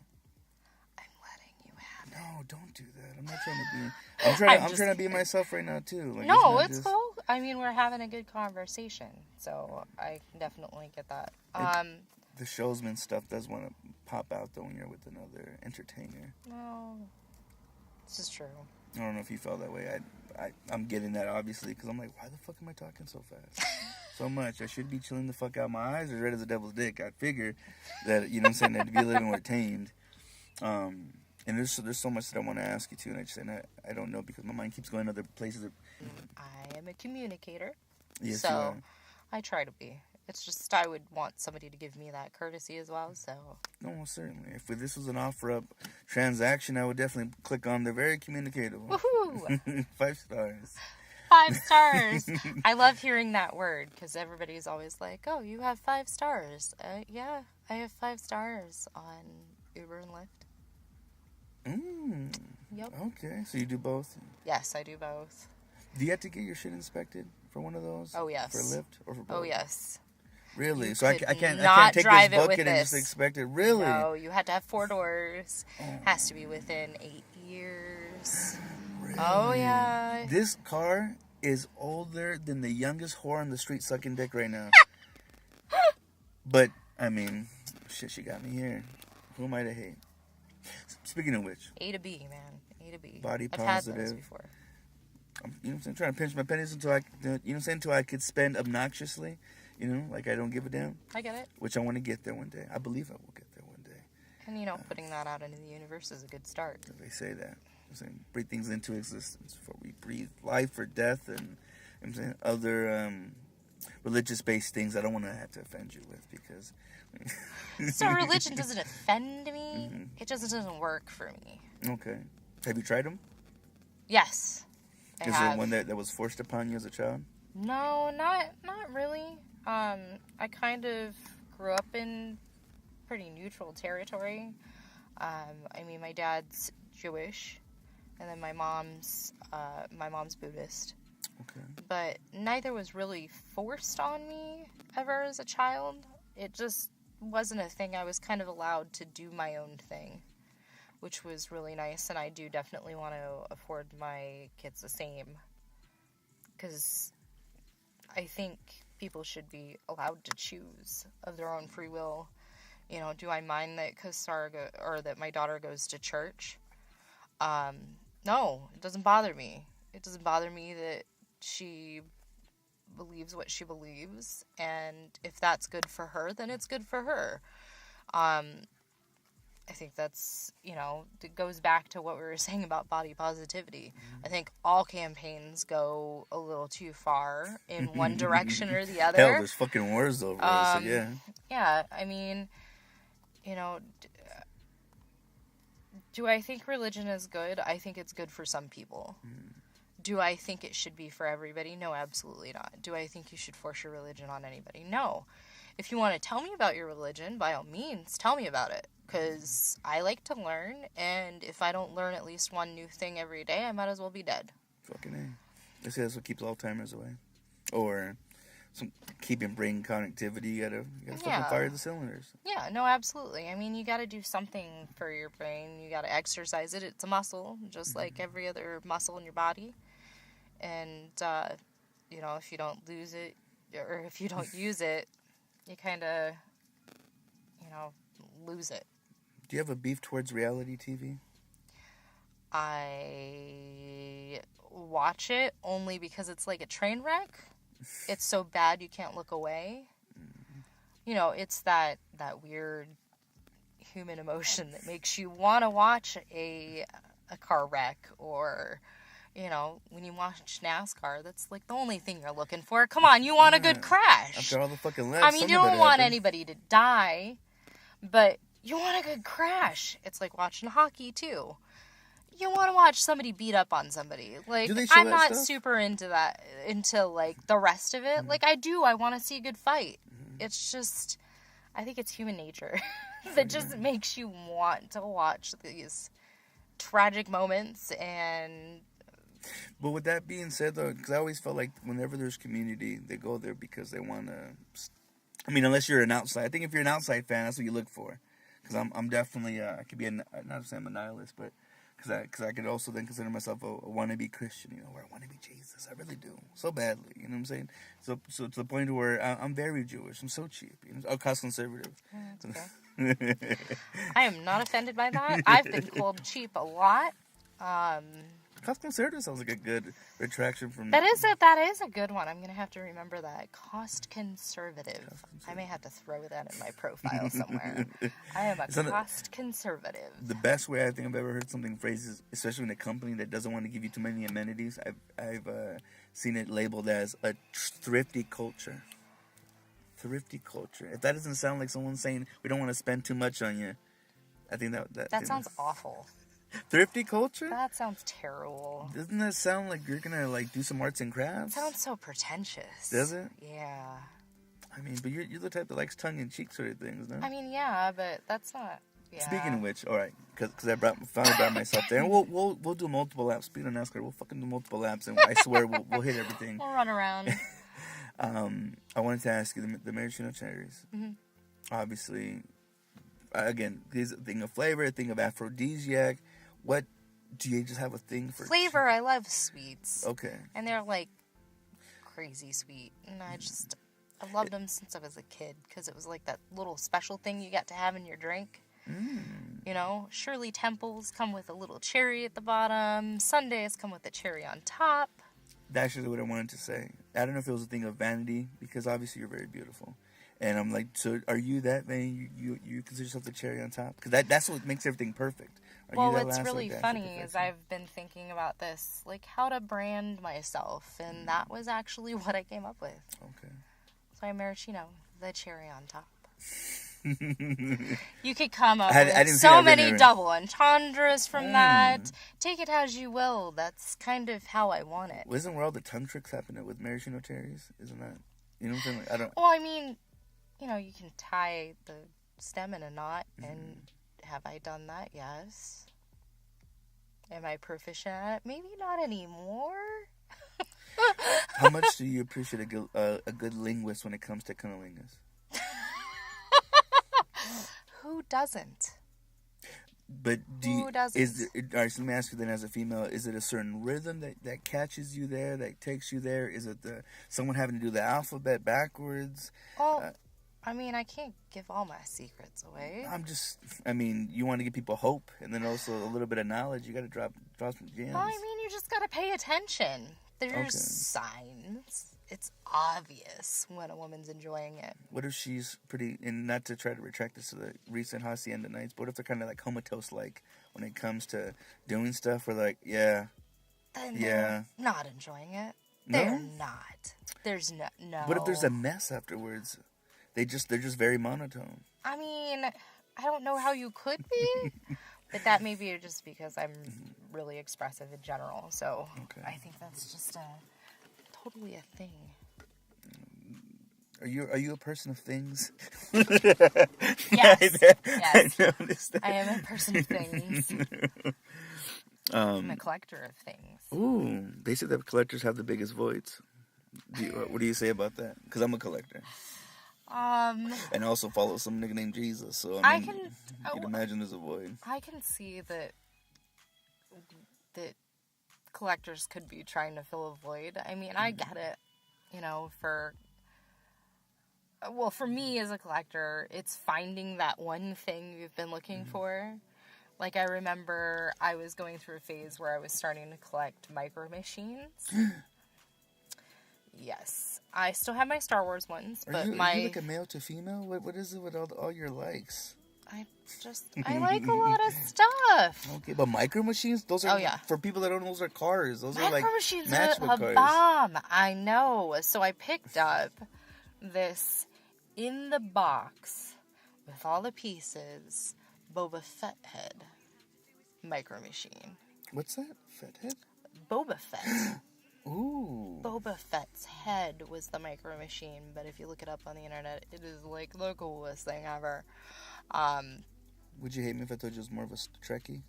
No, don't do that. I'm not trying to be... I'm trying to be myself right now, too. Like, no, it's cool. I mean, we're having a good conversation, so I can definitely get that. The showsman stuff does want to pop out, though, when you're with another entertainer. No, this is true. I don't know if you felt that way. I'm getting that, obviously, because I'm like, why the fuck am I talking so fast? So much. I should be chilling the fuck out. My eyes are red as a devil's dick. I figure that, you know what I'm saying, that to be a little bit more tamed. And there's so much that I want to ask you, too, and I don't know because my mind keeps going other places. I am a communicator. Yes, so you are. I try to be. It's just I would want somebody to give me that courtesy as well, so... No, certainly. If this was an offer-up transaction, I would definitely click on the very communicative. Woohoo! 5 stars. 5 stars! I love hearing that word, because everybody's always like, oh, you have 5 stars. Yeah, I have 5 stars on Uber and Lyft. Yep. Okay, so you do both? Yes, I do both. Do you have to get your shit inspected for one of those? Oh, yes. For Lyft or for both? Oh, yes. Really? You so I could can't not take drive this it with bucket and this. just expect it? Really? No, you had to have 4 doors. Has to be within 8 years. Really? Oh, yeah. This car is older than the youngest whore on the street sucking dick right now. But, I mean, shit, she got me here. Who am I to hate? Speaking of which, A to B, man. A to B. Body I've positive. had those before. I'm trying to pinch my pennies until until I could spend obnoxiously, like I don't give a damn. I get it. Which I want to get there one day. I believe I will get there one day. And putting that out into the universe is a good start. They say that. I'm saying breathe things into existence before we breathe life or death, and I'm saying other religious-based things. I don't want to have to offend you with because. So religion doesn't offend me. Mm-hmm. It just doesn't work for me. Okay. Have you tried them? Yes. Is there one that was forced upon you as a child? No, not really. I kind of grew up in pretty neutral territory. I mean, my dad's Jewish, and then my mom's Buddhist. Okay. But neither was really forced on me ever as a child. It just wasn't a thing. I was kind of allowed to do my own thing, which was really nice, and I do definitely want to afford my kids the same, because I think people should be allowed to choose of their own free will. Do I mind that that my daughter goes to church? No, it doesn't bother me. It doesn't bother me that she believes what she believes, and if that's good for her, then it's good for her. I think that's, it goes back to what we were saying about body positivity. I think all campaigns go a little too far in one direction or the other. Hell, there's fucking wars over it, so yeah. Yeah, I mean, do I think religion is good? I think it's good for some people. Do I think it should be for everybody? No, absolutely not. Do I think you should force your religion on anybody? No. If you want to tell me about your religion, by all means, tell me about it. Because I like to learn, and if I don't learn at least one new thing every day, I might as well be dead. Fucking A. They say that's what keeps Alzheimer's away. Or keeping brain connectivity, you gotta fucking fire the cylinders. Yeah, no, absolutely. I mean, you gotta do something for your brain. You gotta exercise it. It's a muscle, just like every other muscle in your body. And, if you don't lose it, or if you don't use it, you kind of, lose it. Do you have a beef towards reality TV? I watch it only because it's like a train wreck. It's so bad you can't look away. It's that weird human emotion that makes you want to watch a car wreck, or when you watch NASCAR, that's like the only thing you're looking for. Come on, you want a good crash. After all the fucking laps, I mean, you don't want anybody to die, but you want a good crash. It's like watching hockey too. You want to watch somebody beat up on somebody. Like, I'm not super into that, into like the rest of it. Like, I want to see a good fight. It's just, I think it's human nature that just makes you want to watch these tragic moments. And but with that being said, though, because I always felt like whenever there's community, they go there because they want to. I mean, unless you're an outside. I think if you're an outside fan, that's what you look for. Because I'm definitely I could be not to say I'm a nihilist, but because I could also then consider myself a wannabe Christian, where I want to be Jesus. I really do, so badly. You know what I'm saying? So to the point where I'm very Jewish. I'm so cheap. Cost conservative. Okay. I am not offended by that. I've been called cheap a lot. Cost conservative sounds like a good retraction from... That is a good one. I'm going to have to remember that. Cost conservative. I may have to throw that in my profile somewhere. I am a cost conservative. The best way I think I've ever heard something phrased is, especially in a company that doesn't want to give you too many amenities, I've seen it labeled as a thrifty culture. Thrifty culture. If that doesn't sound like someone saying, we don't want to spend too much on you, I think that sounds awful. Thrifty culture? That sounds terrible. Doesn't that sound like you're gonna do some arts and crafts? It sounds so pretentious. Does it? Yeah. I mean, but you're the type that likes tongue-in-cheek sort of things, no? I mean, yeah, but that's not... Yeah. Speaking of which, all right, because I finally brought myself there, and we'll do multiple laps. Speaking of NASCAR, we'll fucking do multiple laps, and I swear we'll hit everything. We'll run around. I wanted to ask you the MaraChino cherries. Mm-hmm. Obviously, again, there's a thing of flavor, a thing of aphrodisiac. What do you just have a thing for? Flavor, I love sweets. Okay. And they're like crazy sweet, and I loved them since I was a kid because it was like that little special thing you got to have in your drink. Shirley Temples come with a little cherry at the bottom. Sundays come with a cherry on top. That's actually what I wanted to say. I don't know if it was a thing of vanity, because obviously you're very beautiful. And I'm like, so are you that vain? You consider yourself the cherry on top? Because that's what makes everything perfect. Well, what's really funny is I've been thinking about this, like how to brand myself, and that was actually what I came up with. Okay. So I'm MaraChino, the cherry on top. You could come up with so many double entendres from that. Take it as you will. That's kind of how I want it. Well, isn't where all the tongue tricks happening with MaraChino cherries? Isn't that? You know what I'm saying? Like, I don't. Well, I mean, you can tie the stem in a knot, and have I done that? Yes. Am I proficient at it? Maybe not anymore. How much do you appreciate a good linguist when it comes to cunnilingus? Who doesn't? But who doesn't? All right, so let me ask you then, as a female, is it a certain rhythm that catches you there, that takes you there? Is it someone having to do the alphabet backwards? Well, I mean, I can't give all my secrets away. You want to give people hope, and then also a little bit of knowledge. You got to drop some gems. Well, I mean, you just got to pay attention. There's signs. it's obvious when a woman's enjoying it. What if she's pretty, and not to try to retract this to the recent Hacienda nights, but what if they're kind of like comatose-like when it comes to doing stuff where like, Then they're not enjoying it. No? They're not. There's no. What if there's a mess afterwards? They're just very monotone. I mean, I don't know how you could be, but that may be just because I'm really expressive in general. So I think that's just totally a thing. Are you a person of things? Yes. Yes. I am a person of things. I'm a collector of things. Ooh, they say that collectors have the biggest voids. What do you say about that? Because I'm a collector. And I also follow some nigga named Jesus, so you can imagine there's a void. I can see that collectors could be trying to fill a void. I mean, I get it. For me as a collector, it's finding that one thing you've been looking for. Like, I remember I was going through a phase where I was starting to collect micro machines. Yes. I still have my Star Wars ones, but are you like a male to female? What is it with all your likes? I like a lot of stuff. Okay, but micro machines, those are for people that don't know, those are cars. Those are like machines matchbook are a cars. bomb. I know. So I picked up this in the box with all the pieces Boba Fett head micro machine. What's that? Fett head? Boba Fett. Ooh. Boba Fett's head was the micro machine, but if you look it up on the internet, it is like the coolest thing ever. Would you hate me if I told you it was more of a Trekkie?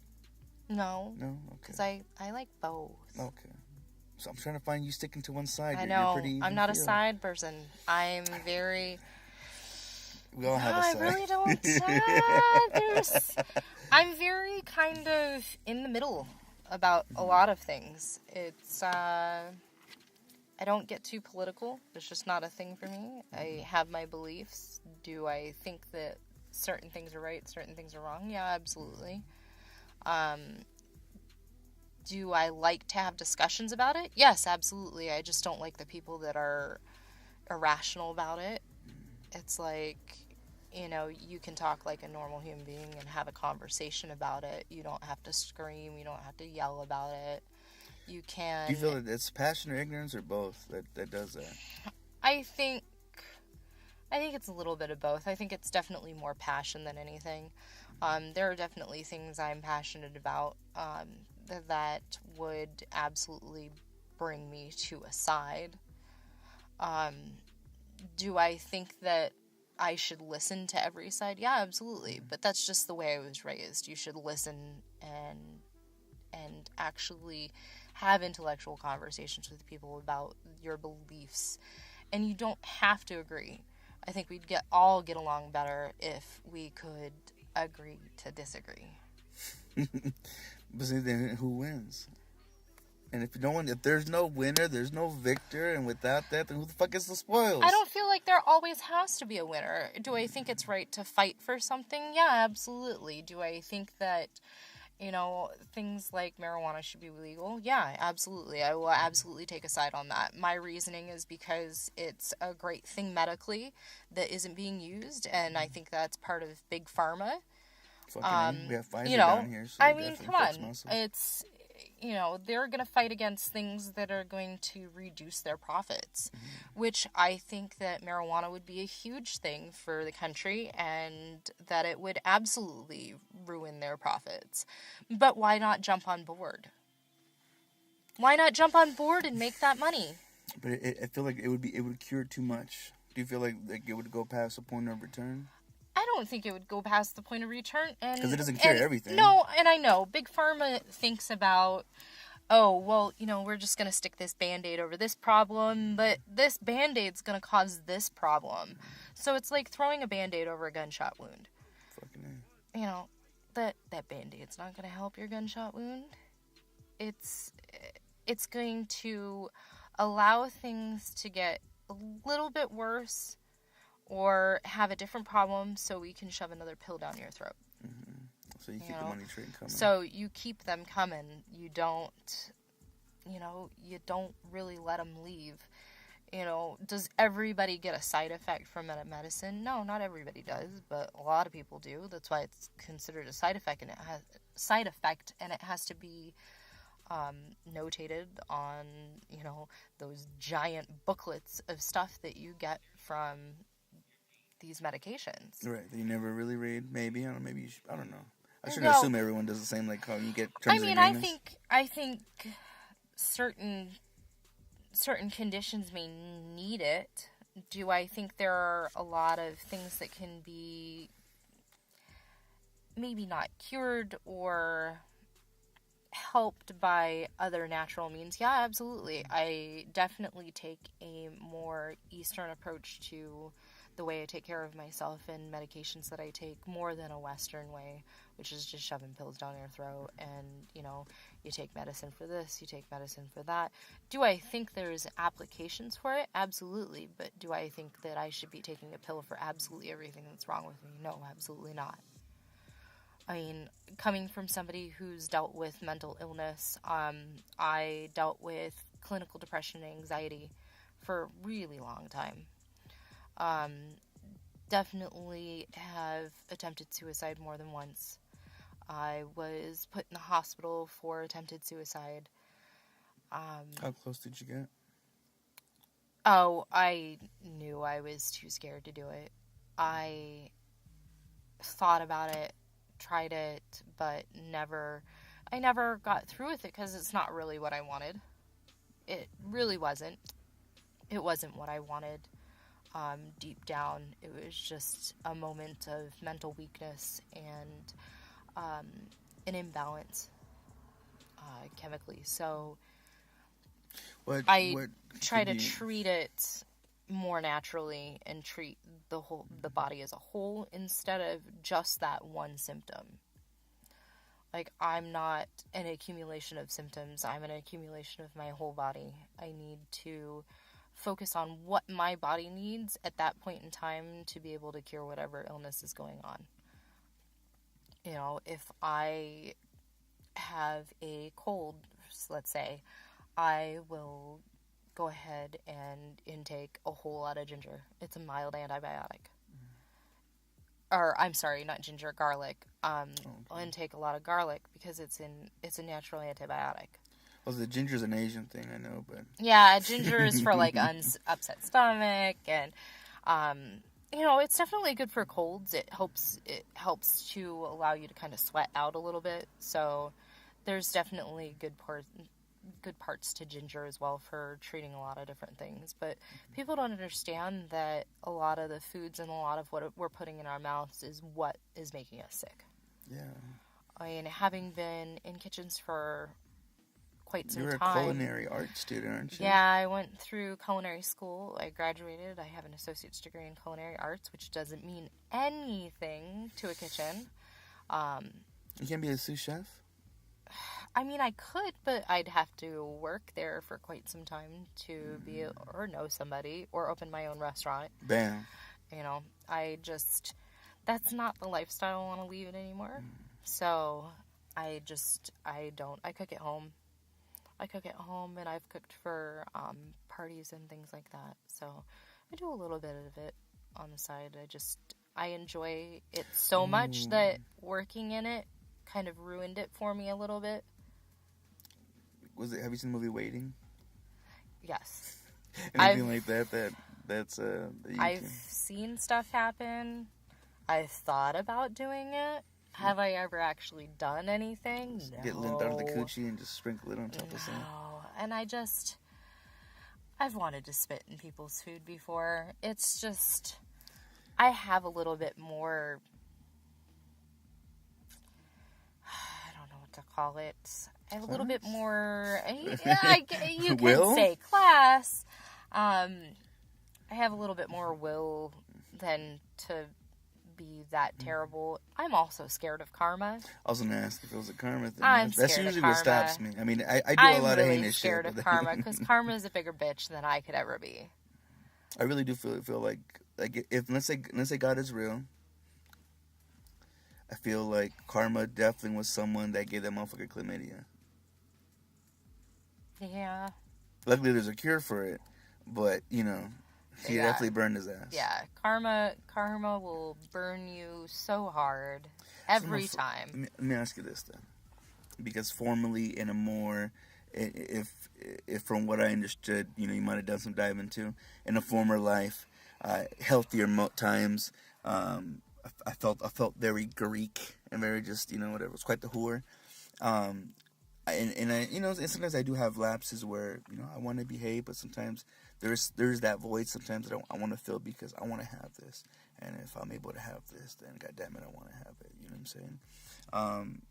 No. No? Okay. Because I like both. Okay. So I'm trying to find you sticking to one side. I know. I'm not a side person. I'm very... We all have a side. I really don't. I'm very kind of in the middle about a lot of things. It's, I don't get too political. It's just not a thing for me. I have my beliefs. Do I think that certain things are right, certain things are wrong? Yeah, absolutely. Do I like to have discussions about it? Yes, absolutely. I just don't like the people that are irrational about it. It's like, you can talk like a normal human being and have a conversation about it. You don't have to scream. You don't have to yell about it. You can... Do you feel that it's passion or ignorance or both that does that? I think it's a little bit of both. I think it's definitely more passion than anything. There are definitely things I'm passionate about that would absolutely bring me to a side. Do I think that I should listen to every side? Yeah, absolutely. But that's just the way I was raised. You should listen and actually have intellectual conversations with people about your beliefs. And you don't have to agree. I think we'd all get along better if we could agree to disagree. But then who wins? And if there's no winner, there's no victor, and without that, then who the fuck is the spoils? I don't feel like there always has to be a winner. Do I think it's right to fight for something? Yeah, absolutely. Do I think that, things like marijuana should be legal? Yeah, absolutely. I will absolutely take a side on that. My reasoning is because it's a great thing medically that isn't being used, and I think that's part of big pharma. We have Pfizer down here. So I mean, come on. It's... they're going to fight against things that are going to reduce their profits, which I think that marijuana would be a huge thing for the country and that it would absolutely ruin their profits. But why not jump on board? Why not jump on board and make that money? But I feel like it would cure too much. Do you feel like it would go past the point of return? I don't think it would go past the point of return. Because it doesn't cure everything. No, and I know. Big Pharma thinks about, we're just going to stick this Band-Aid over this problem, but this Band-Aid's going to cause this problem. So it's like throwing a Band-Aid over a gunshot wound. Fucking A. That Band-Aid's not going to help your gunshot wound. It's going to allow things to get a little bit worse or have a different problem so we can shove another pill down your throat. Mm-hmm. So you keep the money train coming. So you keep them coming. You don't really let them leave. You know, does everybody get a side effect from medicine? No, not everybody does, but a lot of people do. That's why it's considered a side effect, and it has to be notated on, you know, those giant booklets of stuff that you get from these medications. Right. That you never really read. Maybe. I don't know. Maybe you should, I don't know. I shouldn't assume everyone does the same. Like how you get terms of agreements. I think certain conditions may need it. Do I think there are a lot of things that can be maybe not cured or helped by other natural means? Yeah, absolutely. I definitely take a more Eastern approach to the way I take care of myself and medications that I take more than a Western way, which is just shoving pills down your throat and, you know, you take medicine for this, you take medicine for that. Do I think there's applications for it? Absolutely. But do I think that I should be taking a pill for absolutely everything that's wrong with me? No, absolutely not. I mean, coming from somebody who's dealt with mental illness, I dealt with clinical depression and anxiety for a really long time. Definitely have attempted suicide more than once. I was put in the hospital for attempted suicide. How close did you get? Oh, I knew I was too scared to do it. I thought about it, tried it, but I never got through with it because it's not really what I wanted. It really wasn't. It wasn't what I wanted. Deep down, it was just a moment of mental weakness and an imbalance chemically. So I try to treat it more naturally and treat the body as a whole instead of just that one symptom. Like, I'm not an accumulation of symptoms. I'm an accumulation of my whole body. I need to focus on what my body needs at that point in time to be able to cure whatever illness is going on. You know, if I have a cold, let's say, I will go ahead and intake a whole lot of ginger. It's a mild antibiotic. Or, I'm sorry, not ginger, garlic. I'll intake a lot of garlic because it's a natural antibiotic. Well, the ginger's an Asian thing, I know, but... Yeah, ginger is for, like, upset stomach, and, you know, it's definitely good for colds. It helps to allow you to kind of sweat out a little bit, so there's definitely good parts to ginger as well for treating a lot of different things, but people don't understand that a lot of the foods and a lot of what we're putting in our mouths is what is making us sick. Yeah. I mean, having been in kitchens for quite some time. You're a culinary arts student, aren't you? Yeah, I went through culinary school. I graduated. I have an associate's degree in culinary arts, which doesn't mean anything to a kitchen. You can't be a sous chef? I mean, I could, but I'd have to work there for quite some time to be, or know somebody, or open my own restaurant. Bam. You know, that's not the lifestyle I want to leave it anymore. So, I cook at home. I cook at home, and I've cooked for parties and things like that. So, I do a little bit of it on the side. I enjoy it so much that working in it kind of ruined it for me a little bit. Have you seen the movie Waiting? Yes. Anything like that's I've seen stuff happen. I've thought about doing it. Have I ever actually done anything? No. Get lint out of the coochie and just sprinkle it on top of something. No. And I've wanted to spit in people's food before. It's just, I have a little bit more, I don't know what to call it. I have a little bit more, you can say class. I have a little bit more will than to be that terrible. I'm also scared of karma. I was going to ask if it was a karma thing. That's usually what stops me. I mean, I do a lot of heinous shit. I'm really scared of karma because karma is a bigger bitch than I could ever be. I really do feel like if let's say God is real, I feel like karma definitely was someone that gave that motherfucker chlamydia. Yeah. Luckily, there's a cure for it, But, you know, he definitely burned his ass. Yeah, karma will burn you so hard every time. Let me ask you this, then. Because formerly in a more, if from what I understood, you know, you might have done some diving too, in a former life, healthier times, I felt very Greek and very just, you know, whatever. It was quite the whore. And I, you know, and sometimes I do have lapses where, you know, I want to behave, but sometimes there's that void sometimes that I want to fill because I want to have this. And if I'm able to have this, then goddamn it, I want to have it. You know what I'm saying?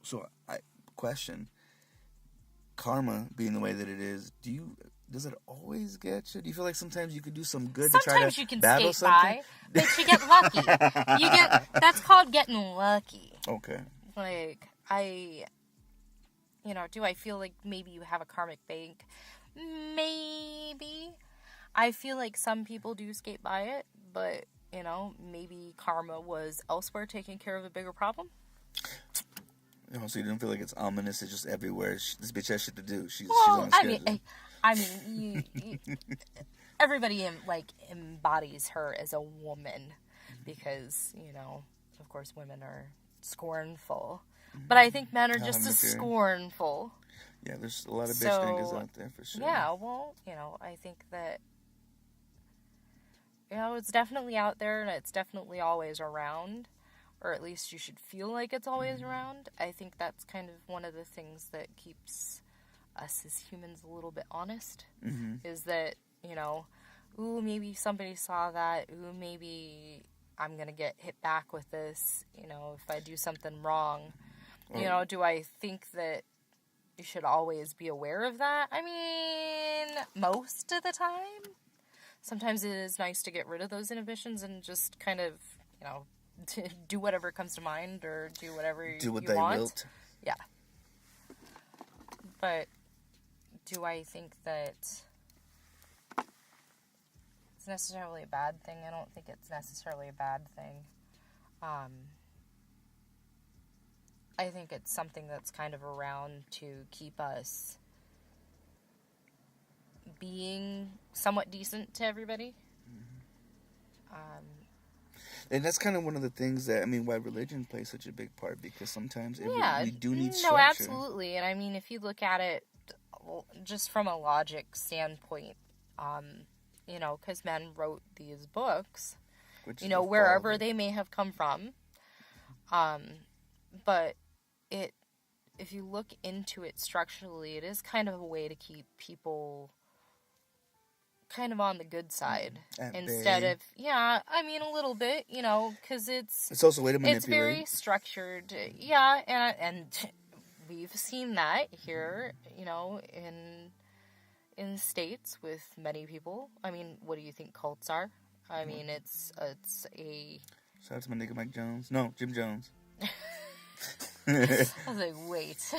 So question, karma being the way that it is, does it always get you? Do you feel like sometimes you could do some good sometimes to try to battle something? By, but you get lucky. That's called getting lucky. Okay. Like, do I feel like maybe you have a karmic bank? Maybe. I feel like some people do skate by it, but, you know, maybe karma was elsewhere taking care of a bigger problem. You know, so you don't feel like it's ominous, it's just everywhere. This bitch has shit to do. She's on schedule. I mean, everybody embodies her as a woman because, you know, of course women are scornful. But I think men are just as scornful. Yeah, there's a lot of bitch niggas out there for sure. Yeah, well, you know, I think that, you know, it's definitely out there and it's definitely always around. Or at least you should feel like it's always around. I think that's kind of one of the things that keeps us as humans a little bit honest. Mm-hmm. Is that, you know, ooh, maybe somebody saw that. Ooh, maybe I'm going to get hit back with this, you know, if I do something wrong. You know, do I think that you should always be aware of that? I mean, most of the time. Sometimes it is nice to get rid of those inhibitions and just kind of, you know, to do whatever comes to mind or do whatever you want. Wilt. Yeah. But do I think that it's necessarily a bad thing? I don't think it's necessarily a bad thing. I think it's something that's kind of around to keep us being somewhat decent to everybody. Mm-hmm. And that's kind of one of the things that, I mean, why religion plays such a big part, because sometimes we do need structure. No, absolutely. And I mean, if you look at it just from a logic standpoint, you know, because men wrote these books, you know, wherever they may have come from. But if you look into it structurally, it is kind of a way to keep people kind of on the good side instead of I mean a little bit, you know, because it's also a way to manipulate. It's very structured, and we've seen that here, you know, in the States with many people. I mean, what do you think cults are? I mean, it's a shout out to my nigga Mike Jones. No, Jim Jones. I was like, wait.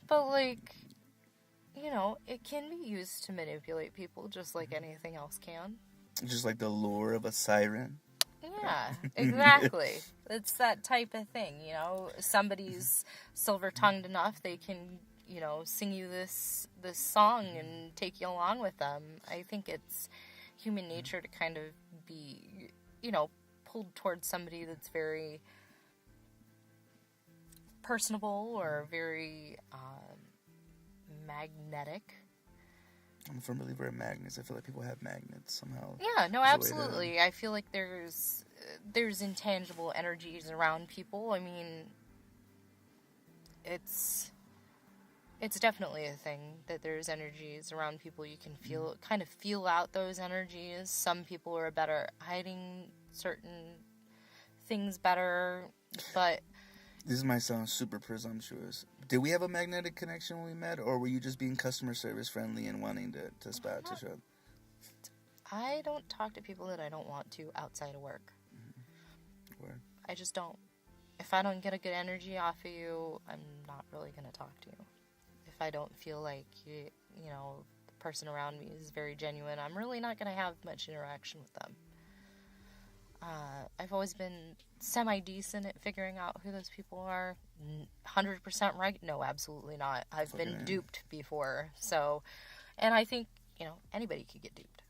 But like, you know, it can be used to manipulate people just like anything else can. Just like the lure of a siren. Yeah, exactly. It's that type of thing, you know. Somebody's silver-tongued enough, they can, you know, sing you this song and take you along with them. I think it's human nature to kind of be, you know, pulled towards somebody that's very personable or very magnetic. I'm a firm believer in magnets. I feel like people have magnets somehow. Yeah, no, absolutely. I feel like there's intangible energies around people. I mean, it's definitely a thing that there's energies around people. You can kind of feel out those energies. Some people are better at hiding certain things better, but this might sound super presumptuous. Did we have a magnetic connection when we met, or were you just being customer service friendly and wanting to spot to show? I don't talk to people that I don't want to outside of work. Mm-hmm. Word. I just don't. If I don't get a good energy off of you, I'm not really going to talk to you. If I don't feel like you know, the person around me is very genuine, I'm really not going to have much interaction with them. I've always been semi-decent at figuring out who those people are. 100% right? No, absolutely not. I've been duped before. So, and I think, anybody could get duped.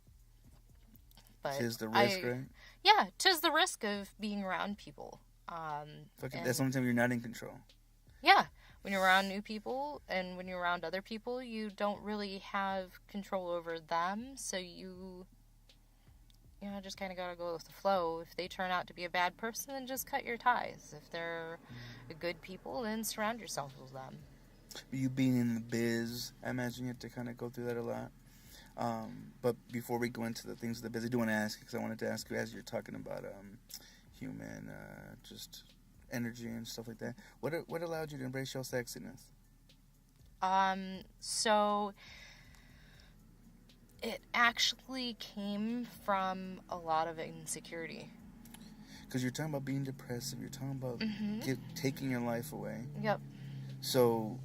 But Tis the risk, right? Yeah, 'tis the risk of being around people. That's sometimes you're not in control. Yeah, when you're around new people and when you're around other people, you don't really have control over them, so you just kind of gotta go with the flow. If they turn out to be a bad person, then just cut your ties. If they're good people, then surround yourself with them. You being in the biz, I imagine you have to kind of go through that a lot. But before we go into the things of the biz, I do want to ask, because I wanted to ask you as you're talking about human just energy and stuff like that. What allowed you to embrace your sexiness? So it actually came from a lot of insecurity. Because you're talking about being depressive, you're talking about taking your life away. Yep. So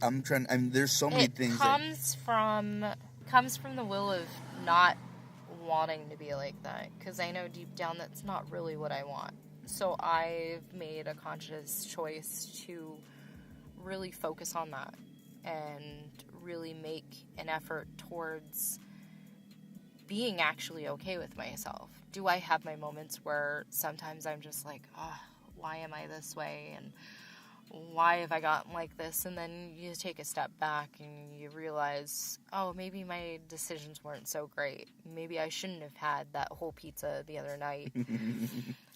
there's so many things. It comes from the will of not wanting to be like that, because I know deep down that's not really what I want. So I've made a conscious choice to really focus on that and really make an effort towards being actually okay with myself. Do I have my moments where sometimes I'm just like, why am I this way? And why have I gotten like this? And then you take a step back and you realize, maybe my decisions weren't so great. Maybe I shouldn't have had that whole pizza the other night,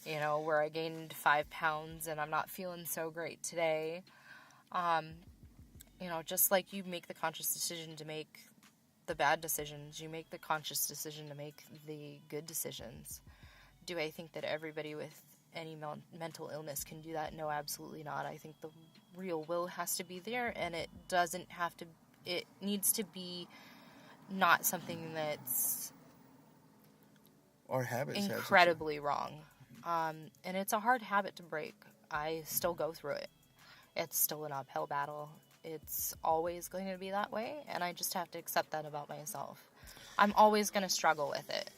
where I gained 5 pounds and I'm not feeling so great today. Just like you make the conscious decision to make the bad decisions, you make the conscious decision to make the good decisions. Do I think that everybody with any mental illness can do that? No, absolutely not. I think the real will has to be there, and it needs to be not something that's or habits incredibly wrong. And it's a hard habit to break. I still go through it. It's still an uphill battle. It's always going to be that way, and I just have to accept that about myself. I'm always going to struggle with it,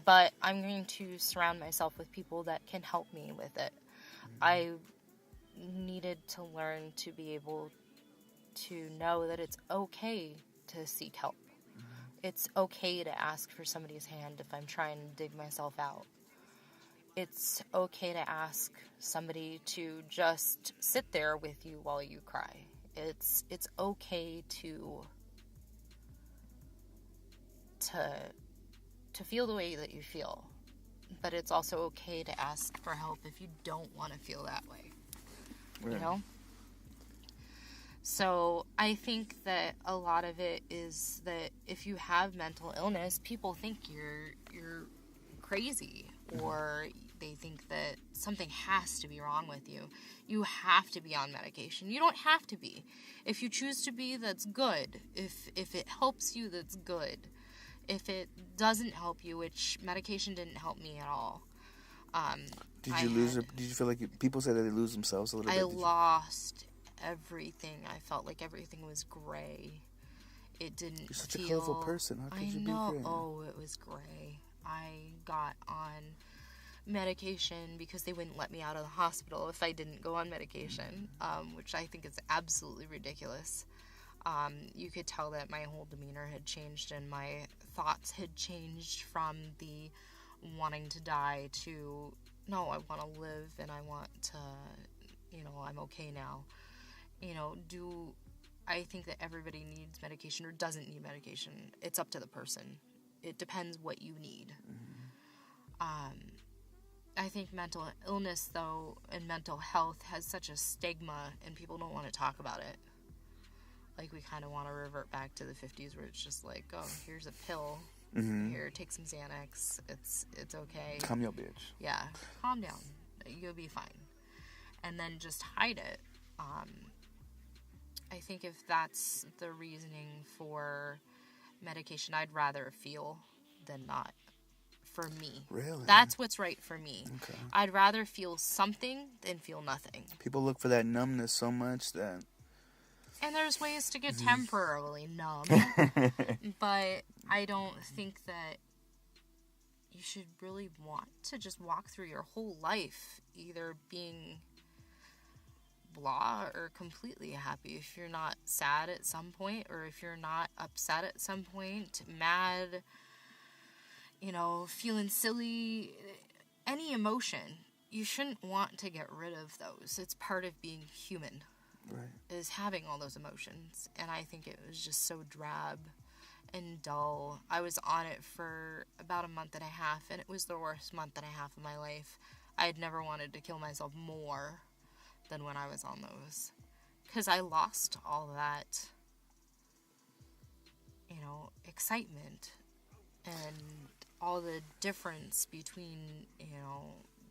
but I'm going to surround myself with people that can help me with it. I needed to learn to be able to know that it's okay to seek help. It's okay to ask for somebody's hand if I'm trying to dig myself out. It's okay to ask somebody to just sit there with you while you cry. It's okay to feel the way that you feel, but it's also okay to ask for help if you don't want to feel that way. Right. So I think that a lot of it is that if you have mental illness, people think you're crazy, or they think that something has to be wrong with you. You have to be on medication. You don't have to be. If you choose to be, that's good. If it helps you, that's good. If it doesn't help you, which medication didn't help me at all. Did you feel like people say that they lose themselves a little bit? I lost everything. I felt like everything was gray. It didn't feel... You're such a colorful person. How could you be gray? Oh, it was gray. I got on medication because they wouldn't let me out of the hospital if I didn't go on medication, which I think is absolutely ridiculous. You could tell that my whole demeanor had changed and my thoughts had changed from the wanting to die to, no, I want to live and I want to, I'm okay now. I think that everybody needs medication or doesn't need medication. It's up to the person. It depends what you need. I think mental illness, though, and mental health has such a stigma, and people don't want to talk about it. Like, we kind of want to revert back to the 50s where it's just like, oh, here's a pill. Here, take some Xanax. It's okay. Calm your bitch. Yeah, calm down. You'll be fine. And then just hide it. I think if that's the reasoning for medication, I'd rather feel than not. For me. Really? That's what's right for me. Okay. I'd rather feel something than feel nothing. People look for that numbness so much that... And there's ways to get temporarily numb. But I don't think that you should really want to just walk through your whole life either being blah or completely happy. If you're not sad at some point, or if you're not upset at some point, mad, feeling silly, any emotion, you shouldn't want to get rid of those. It's part of being human, Right. is having all those emotions. And I think it was just so drab and dull. I was on it for about a month and a half, and it was the worst month and a half of my life. I had never wanted to kill myself more than when I was on those, because I lost all that, excitement and all the difference between,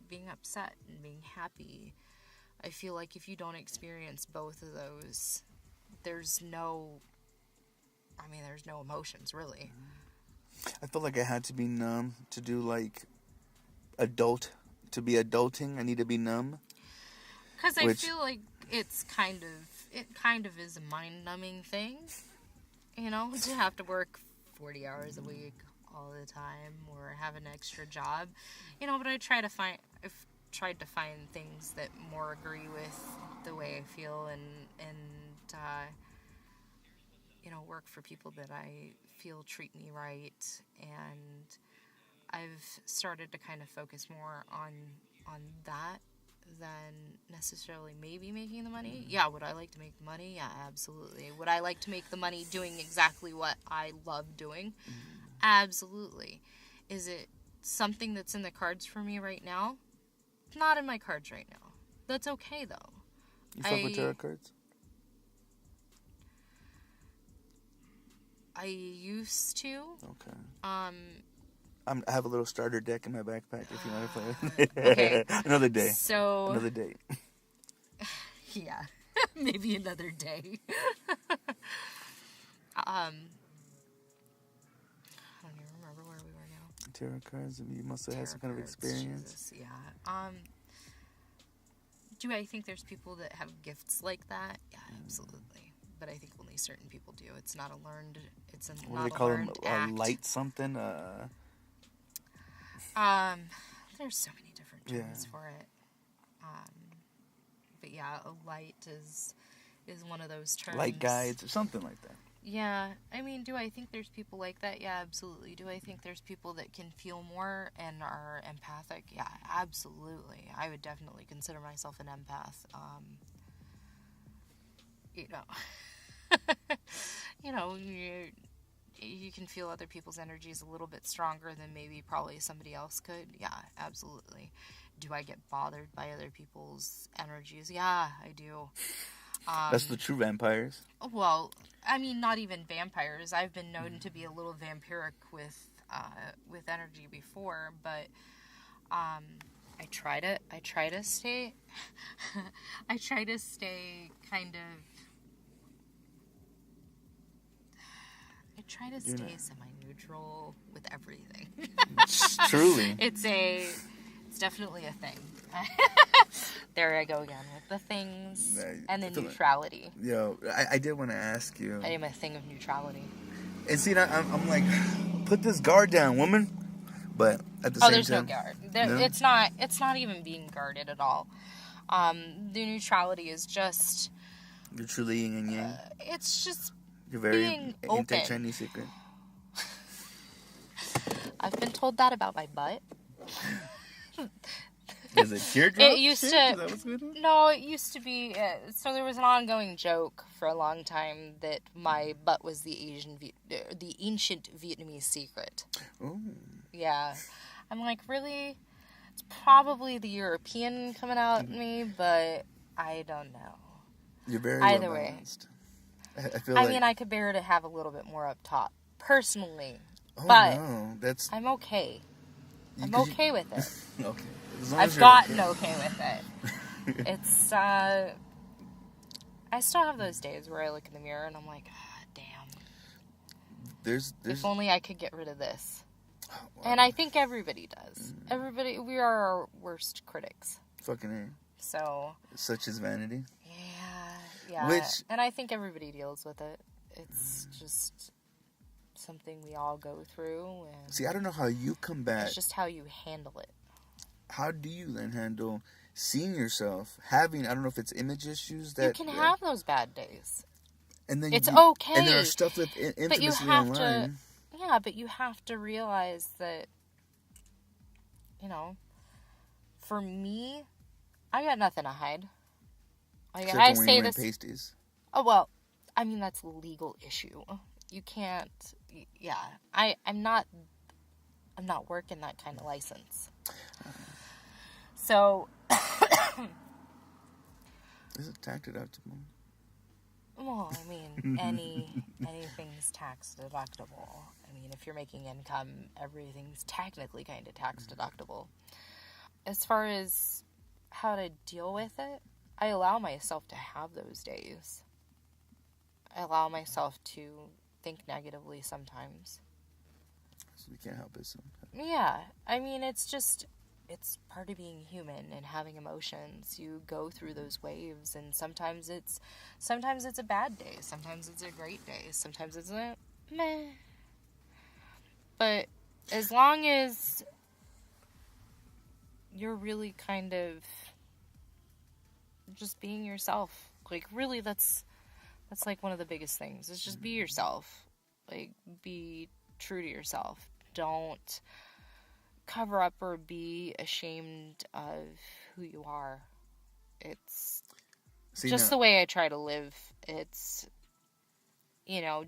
being upset and being happy. I feel like if you don't experience both of those, there's no emotions, really. I felt like I had to be numb to do, like, to be adulting. I need to be numb. Because I feel like it kind of is a mind-numbing thing, to have to work 40 hours a week all the time, or have an extra job, but I've tried to find things that more agree with the way I feel, and work for people that I feel treat me right. And I've started to kind of focus more on that than necessarily maybe making the money. Yeah, would I like to make the money? Yeah, absolutely. Would I like to make the money doing exactly what I love doing? Absolutely. Is it something that's in the cards for me right now? Not in my cards right now. That's okay, though. You fuck with tarot cards? I used to. Okay. I have a little starter deck in my backpack if you want to play with it. Okay. Another day. So. Another day. Yeah. Maybe another day. I don't even remember where we were now. Tarot cards. You must have had some kind of experience. Jesus, yeah. Do I think there's people that have gifts like that? Yeah, absolutely. But I think only certain people do. It's not a learned. What do they call them? Light something. There's so many different terms for it. But yeah, a light is one of those terms. Light guides or something like that. Yeah, I mean, do I think there's people like that? Yeah, absolutely. Do I think there's people that can feel more and are empathic? Yeah, absolutely. I would definitely consider myself an empath. You can feel other people's energies a little bit stronger than maybe probably somebody else could. Yeah, absolutely. Do I get bothered by other people's energies? Yeah, I do. That's the true vampires. Well, I mean, not even vampires. I've been known to be a little vampiric with energy before, but I try to stay kind of. I try to stay semi-neutral with everything. Truly. It's definitely a thing. There I go again with the things and the neutrality. I did want to ask you. I am a thing of neutrality. And see, I'm like, put this guard down, woman. But at the same time, there's no guard. No? It's not even being guarded at all. The neutrality is just. You're truly yin and yang. It's just. You're very being open. Chinese secret. I've been told that about my butt. Is it teardrop? It used to. No, it used to be. So there was an ongoing joke for a long time that my butt was the ancient Vietnamese secret. Oh. Yeah, I'm like, really? It's probably the European coming out in me, but I don't know. You're very either well way. Balanced. I mean, I could bear to have a little bit more up top, personally. Oh, but no. I'm okay. I'm okay with it. Okay. I've gotten okay with it. It's, I still have those days where I look in the mirror and I'm like, damn. There's if only I could get rid of this. Oh, wow. And I think everybody does. We are our worst critics. Fucking A. So. Such as vanity. Yeah. And I think everybody deals with it. It's just something we all go through. And see, I don't know how you combat. It's just how you handle it. How do you then handle seeing yourself having, I don't know if it's image issues that... You can have those bad days. And then it's okay. And there are stuff with intimacy online. Yeah, but you have to realize that, you know, for me, I got nothing to hide. Like, I say this... pasties. Oh, well, I mean, that's a legal issue. You can't... Yeah, I'm not working that kind of license. So... Is it tax deductible? Well, I mean, anything's tax deductible. I mean, if you're making income, everything's technically kind of tax deductible. As far as how to deal with it, I allow myself to have those days. I allow myself to think negatively sometimes. So we can't help it sometimes. Yeah, I mean, it's part of being human and having emotions. You go through those waves, and sometimes it's a bad day, sometimes it's a great day, sometimes it's a meh. But as long as you're really kind of just being yourself, like, really, that's like one of the biggest things, is just be yourself. Like, be true to yourself. Don't cover up or be ashamed of who you are. It's the way I try to live. It's, you know,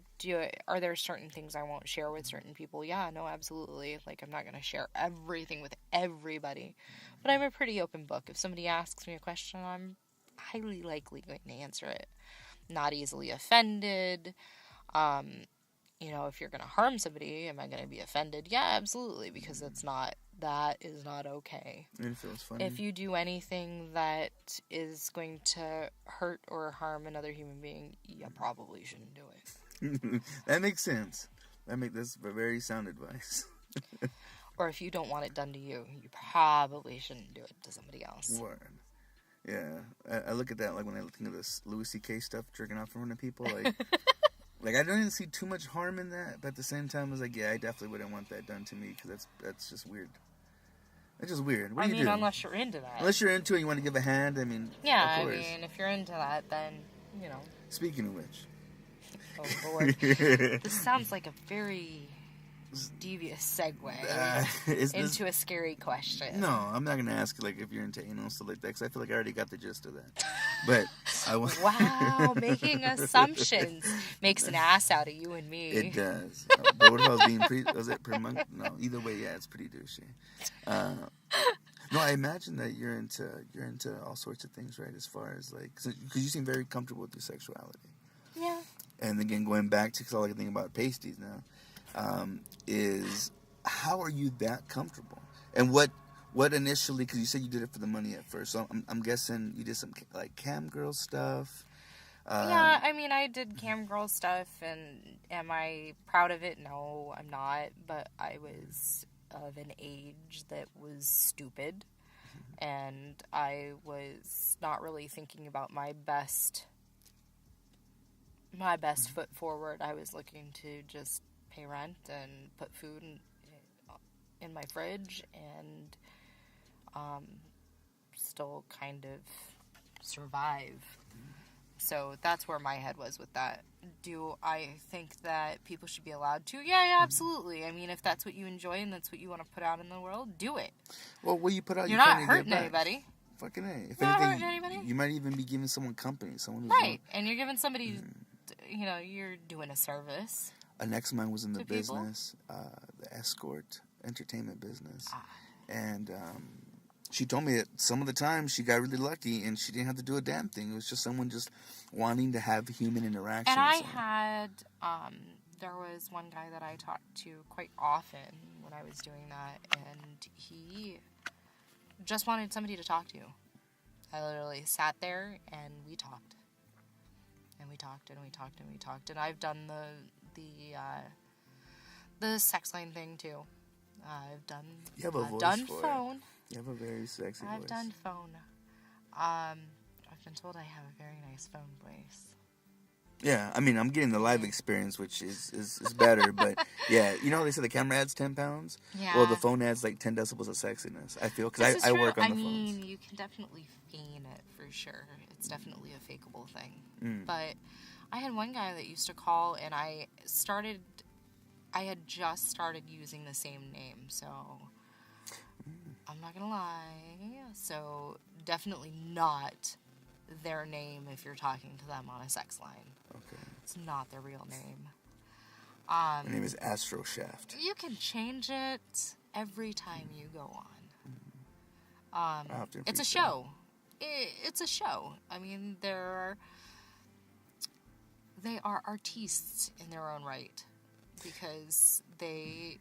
are there certain things I won't share with certain people? Yeah, no, absolutely. Like, I'm not going to share everything with everybody. But I'm a pretty open book. If somebody asks me a question, I'm highly likely going to answer it. Not easily offended. You know, if you're going to harm somebody, am I going to be offended? Yeah, absolutely, because that is not okay. It feels funny. If you do anything that is going to hurt or harm another human being, you probably shouldn't do it. That makes sense. That's very sound advice. Or if you don't want it done to you, you probably shouldn't do it to somebody else. Word. Yeah. I look at that, like, when I think of this Louis C.K. stuff, jerking off in front of people, like... Like, I don't even see too much harm in that, but at the same time, I was like, yeah, I definitely wouldn't want that done to me, because that's just weird. It's just weird. What do you do? Unless you're into that. Unless you're into it and you want to give a hand, I mean, yeah, of course. I mean, if you're into that, then, you know. Speaking of which. Oh, Lord. This sounds like a very devious segue into a scary question. No, I'm not going to ask, like, if you're into anal and stuff like that, because I feel like I already got the gist of that. But I want... Wow, making assumptions makes an ass out of you and me. It does. Roadhouse being was it no, either way, yeah, it's pretty douchey. No, I imagine that you're into all sorts of things, right? As far as, like, because you seem very comfortable with your sexuality. Yeah. And again, going back to, because all I can think about pasties now, is how are you that comfortable? And what initially, because you said you did it for the money at first, so I'm guessing you did some, like, cam girl stuff. Yeah, I mean, I did cam girl stuff, and am I proud of it? No, I'm not, but I was of an age that was stupid, and I was not really thinking about my best foot forward. I was looking to just pay rent and put food in my fridge and still kind of survive. So that's where my head was with that. Do I think that people should be allowed to? Yeah, absolutely. I mean, if that's what you enjoy and that's what you want to put out in the world, do it. Well, what you put out, you're not hurting anybody. Fucking A. If you're not anything, hurting anybody. You might even be giving someone company. Someone who's right, and you're giving somebody, you know, you're doing a service. An ex of mine was in the business, the escort entertainment business, and she told me that some of the time she got really lucky and she didn't have to do a damn thing. It was just someone just wanting to have human interaction. And I had, there was one guy that I talked to quite often when I was doing that, and he just wanted somebody to talk to. I literally sat there and we talked. And we talked and we talked and we talked. And I've done the sex line thing too. I've done. You have a voice done for phone. It. You have a very sexy voice. I've done phone. I've been told I have a very nice phone voice. Yeah, I mean, I'm getting the live experience, which is better. But yeah, you know how they say the camera adds 10 pounds? Yeah. Well, the phone adds like 10 decibels of sexiness. I feel, This because is I true. work on I the mean, phones. you can definitely feign it for sure. It's definitely a fakeable thing. Mm. But I had one guy that used to call, and I had just started using the same name, so I'm not gonna lie. So definitely not their name if you're talking to them on a sex line. Okay. It's not their real name. My name is Astro Shaft. You can change it every time you go on. I'll have to It's a appreciate show. It's a show. I mean, they are artists in their own right because they,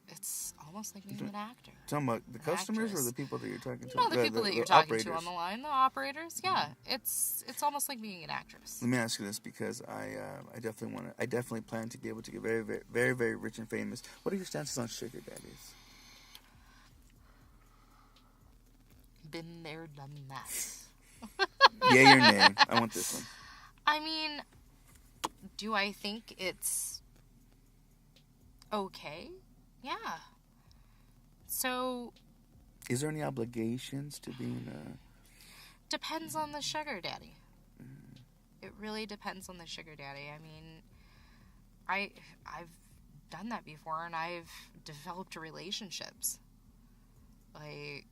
it's almost like being an actor. Talking about the customers actress. or the people that you're talking to? No, the people that you're talking operators. to on the line, the operators. Yeah, it's almost like being an actress. Let me ask you this, because I definitely plan to be able to get very, very, very, very rich and famous. What are your stances on sugar daddies? Been there, done that. Yay or nay? I want this one. I mean, do I think it's okay? Yeah. So, Is there any obligations to being depends on the sugar daddy. It really depends on the sugar daddy. I mean, I've done that before, and I've developed relationships. Like,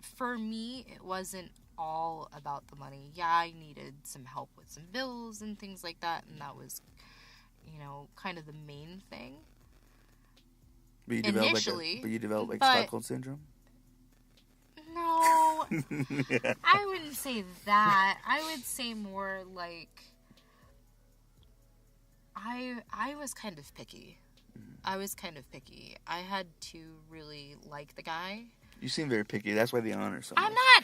for me, it wasn't all about the money. Yeah, I needed some help with some bills and things like that, and that was, kind of the main thing. But you develop like Stockholm syndrome? No. Yeah. I wouldn't say that. I would say more like I was kind of picky. I had to really like the guy. You seem very picky. That's why they honor so much. I'm not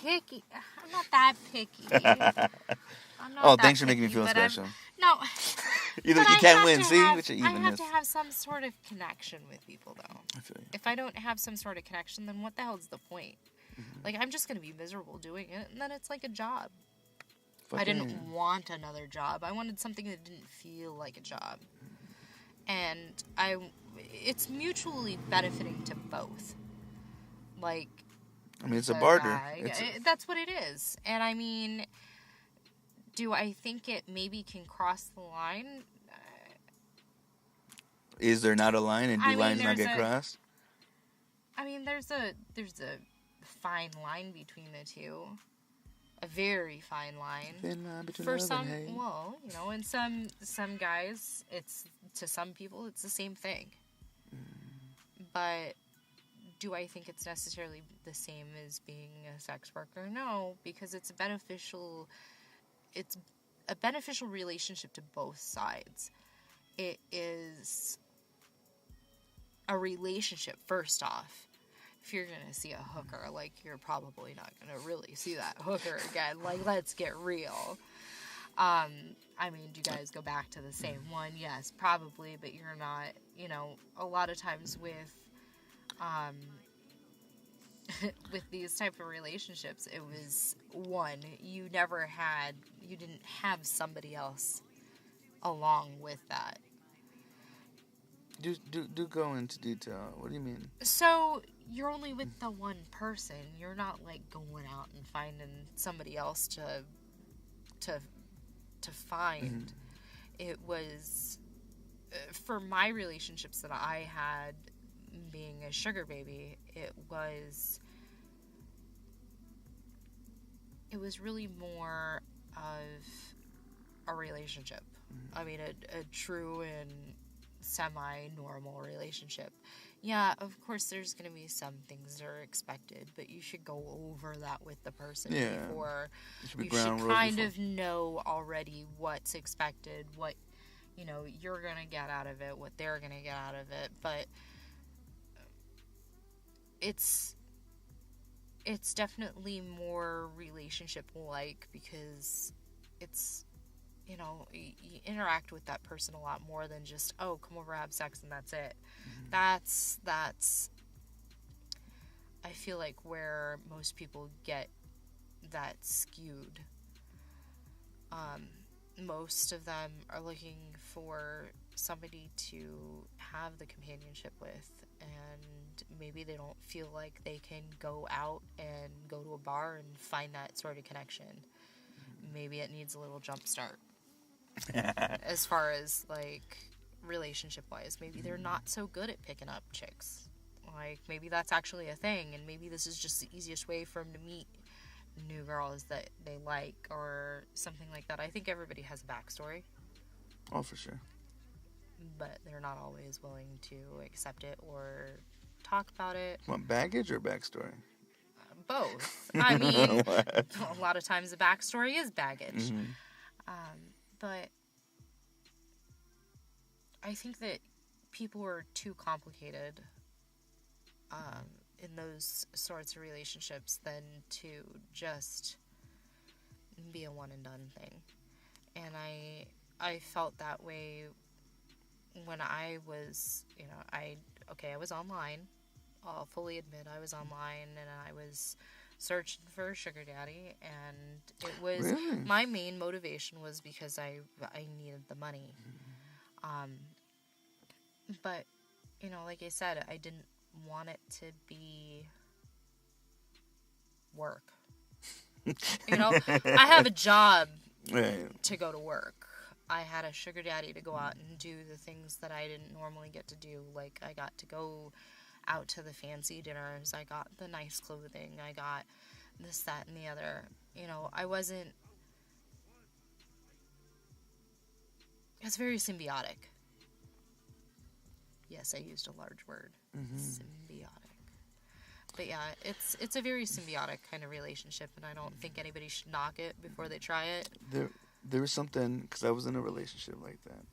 picky. I'm not that picky. Thanks for making me feel special. No. You can't win. See? Which I have to have some sort of connection with people, though. I feel you. If I don't have some sort of connection, then what the hell is the point? Mm-hmm. Like, I'm just going to be miserable doing it, and then it's like a job. I didn't want another job. I wanted something that didn't feel like a job. And it's mutually benefiting to both. Like, I mean, it's a barter. That's what it is. And I mean, do I think it maybe can cross the line? Is there not a line, and do lines not get crossed? I mean, there's a fine line between the two. A very fine line. Thin line between for love some, and hate. well, and some guys, to some people, it's the same thing. But do I think it's necessarily the same as being a sex worker? No, because it's a beneficial relationship to both sides. It is a relationship, first off. If you're going to see a hooker, like, you're probably not going to really see that hooker again. Like, let's get real. I mean, do you guys go back to the same one? Yes, probably, but you're not, a lot of times with these type of relationships, it was one, you didn't have somebody else along with that. Do go into detail. What do you mean? So you're only with the one person. You're not like going out and finding somebody else to find. Mm-hmm. It was for my relationships that I had, being a sugar baby, it was really more of a relationship. Mm-hmm. I mean, a true and semi-normal relationship. Yeah, of course there's going to be some things that are expected, but you should go over that with the person before. You should kind of know already what's expected, what you're going to get out of it, what they're going to get out of it. But it's definitely more relationship-like because it's, you interact with that person a lot more than just, oh, come over, have sex, and that's it. Mm-hmm. That's I feel like where most people get that skewed. most of them are looking for somebody to have the companionship with, and maybe they don't feel like they can go out and go to a bar and find that sort of connection. Maybe it needs a little jump start. As far as, like, relationship-wise, maybe they're not so good at picking up chicks. Like, maybe that's actually a thing, and maybe this is just the easiest way for them to meet new girls that they like, or something like that. I think everybody has a backstory. Oh, for sure. But they're not always willing to accept it or talk about it. What, baggage or backstory? Both. I mean, a lot of times the backstory is baggage. But I think that people are too complicated in those sorts of relationships than to just be a one and done thing. And I felt that way when I was, I was online. I'll fully admit I was online, and I was searching for a sugar daddy, and it was, really? My main motivation was because I needed the money. But, like I said, I didn't want it to be work. I have a job to go to work. I had a sugar daddy to go out and do the things that I didn't normally get to do. Like, I got to go out to the fancy dinners. I got the nice clothing. I got this, that, and the other. I wasn't... It's very symbiotic. Yes, I used a large word. Symbiotic. But yeah, it's a very symbiotic kind of relationship, and I don't think anybody should knock it before they try it. There was something, because I was in a relationship like that,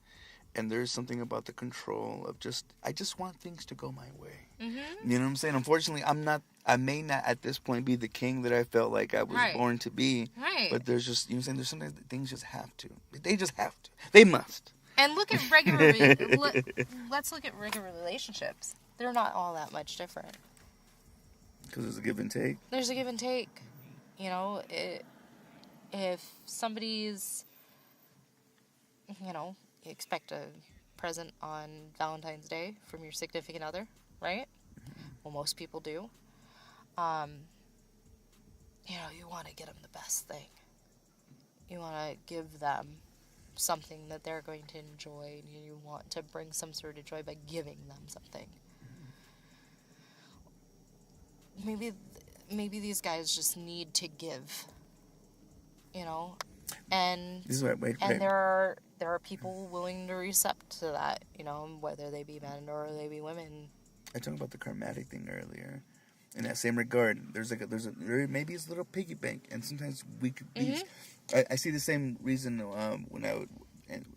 and there's something about the control of I just want things to go my way. Mm-hmm. You know what I'm saying? Unfortunately, I may not at this point be the king that I felt like I was born to be. Right. But there's just, you know what I'm saying? There's sometimes things just have to. They just have to. They must. And look at let's look at regular relationships. They're not all that much different. Because there's a give and take. There's a give and take. If somebody's, you expect a present on Valentine's Day from your significant other, right? Well, most people do. You want to get them the best thing. You want to give them something that they're going to enjoy, and you want to bring some sort of joy by giving them something. Maybe these guys just need to give, and there are people willing to accept to that, whether they be men or they be women. I talked about the karmatic thing earlier. In that same regard, maybe it's a little piggy bank, and sometimes we could be. I see the same reason when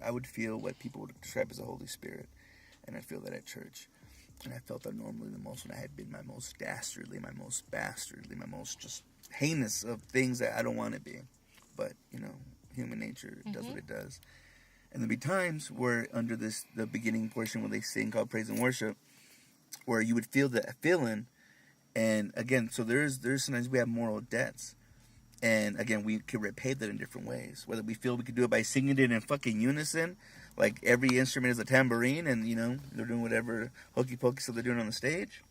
I would feel what people would describe as the Holy Spirit, and I feel that at church, and I felt that normally the most when I had been my most dastardly, my most just heinous of things that I don't want to be, but human nature does what it does, and there'll be times where under the beginning portion where they sing called praise and worship, where you would feel that feeling. And again, so there's sometimes we have moral debts. And again, we could repay that in different ways. Whether we feel we could do it by singing it in fucking unison, like every instrument is a tambourine and, they're doing whatever hokey pokey stuff they're doing on the stage.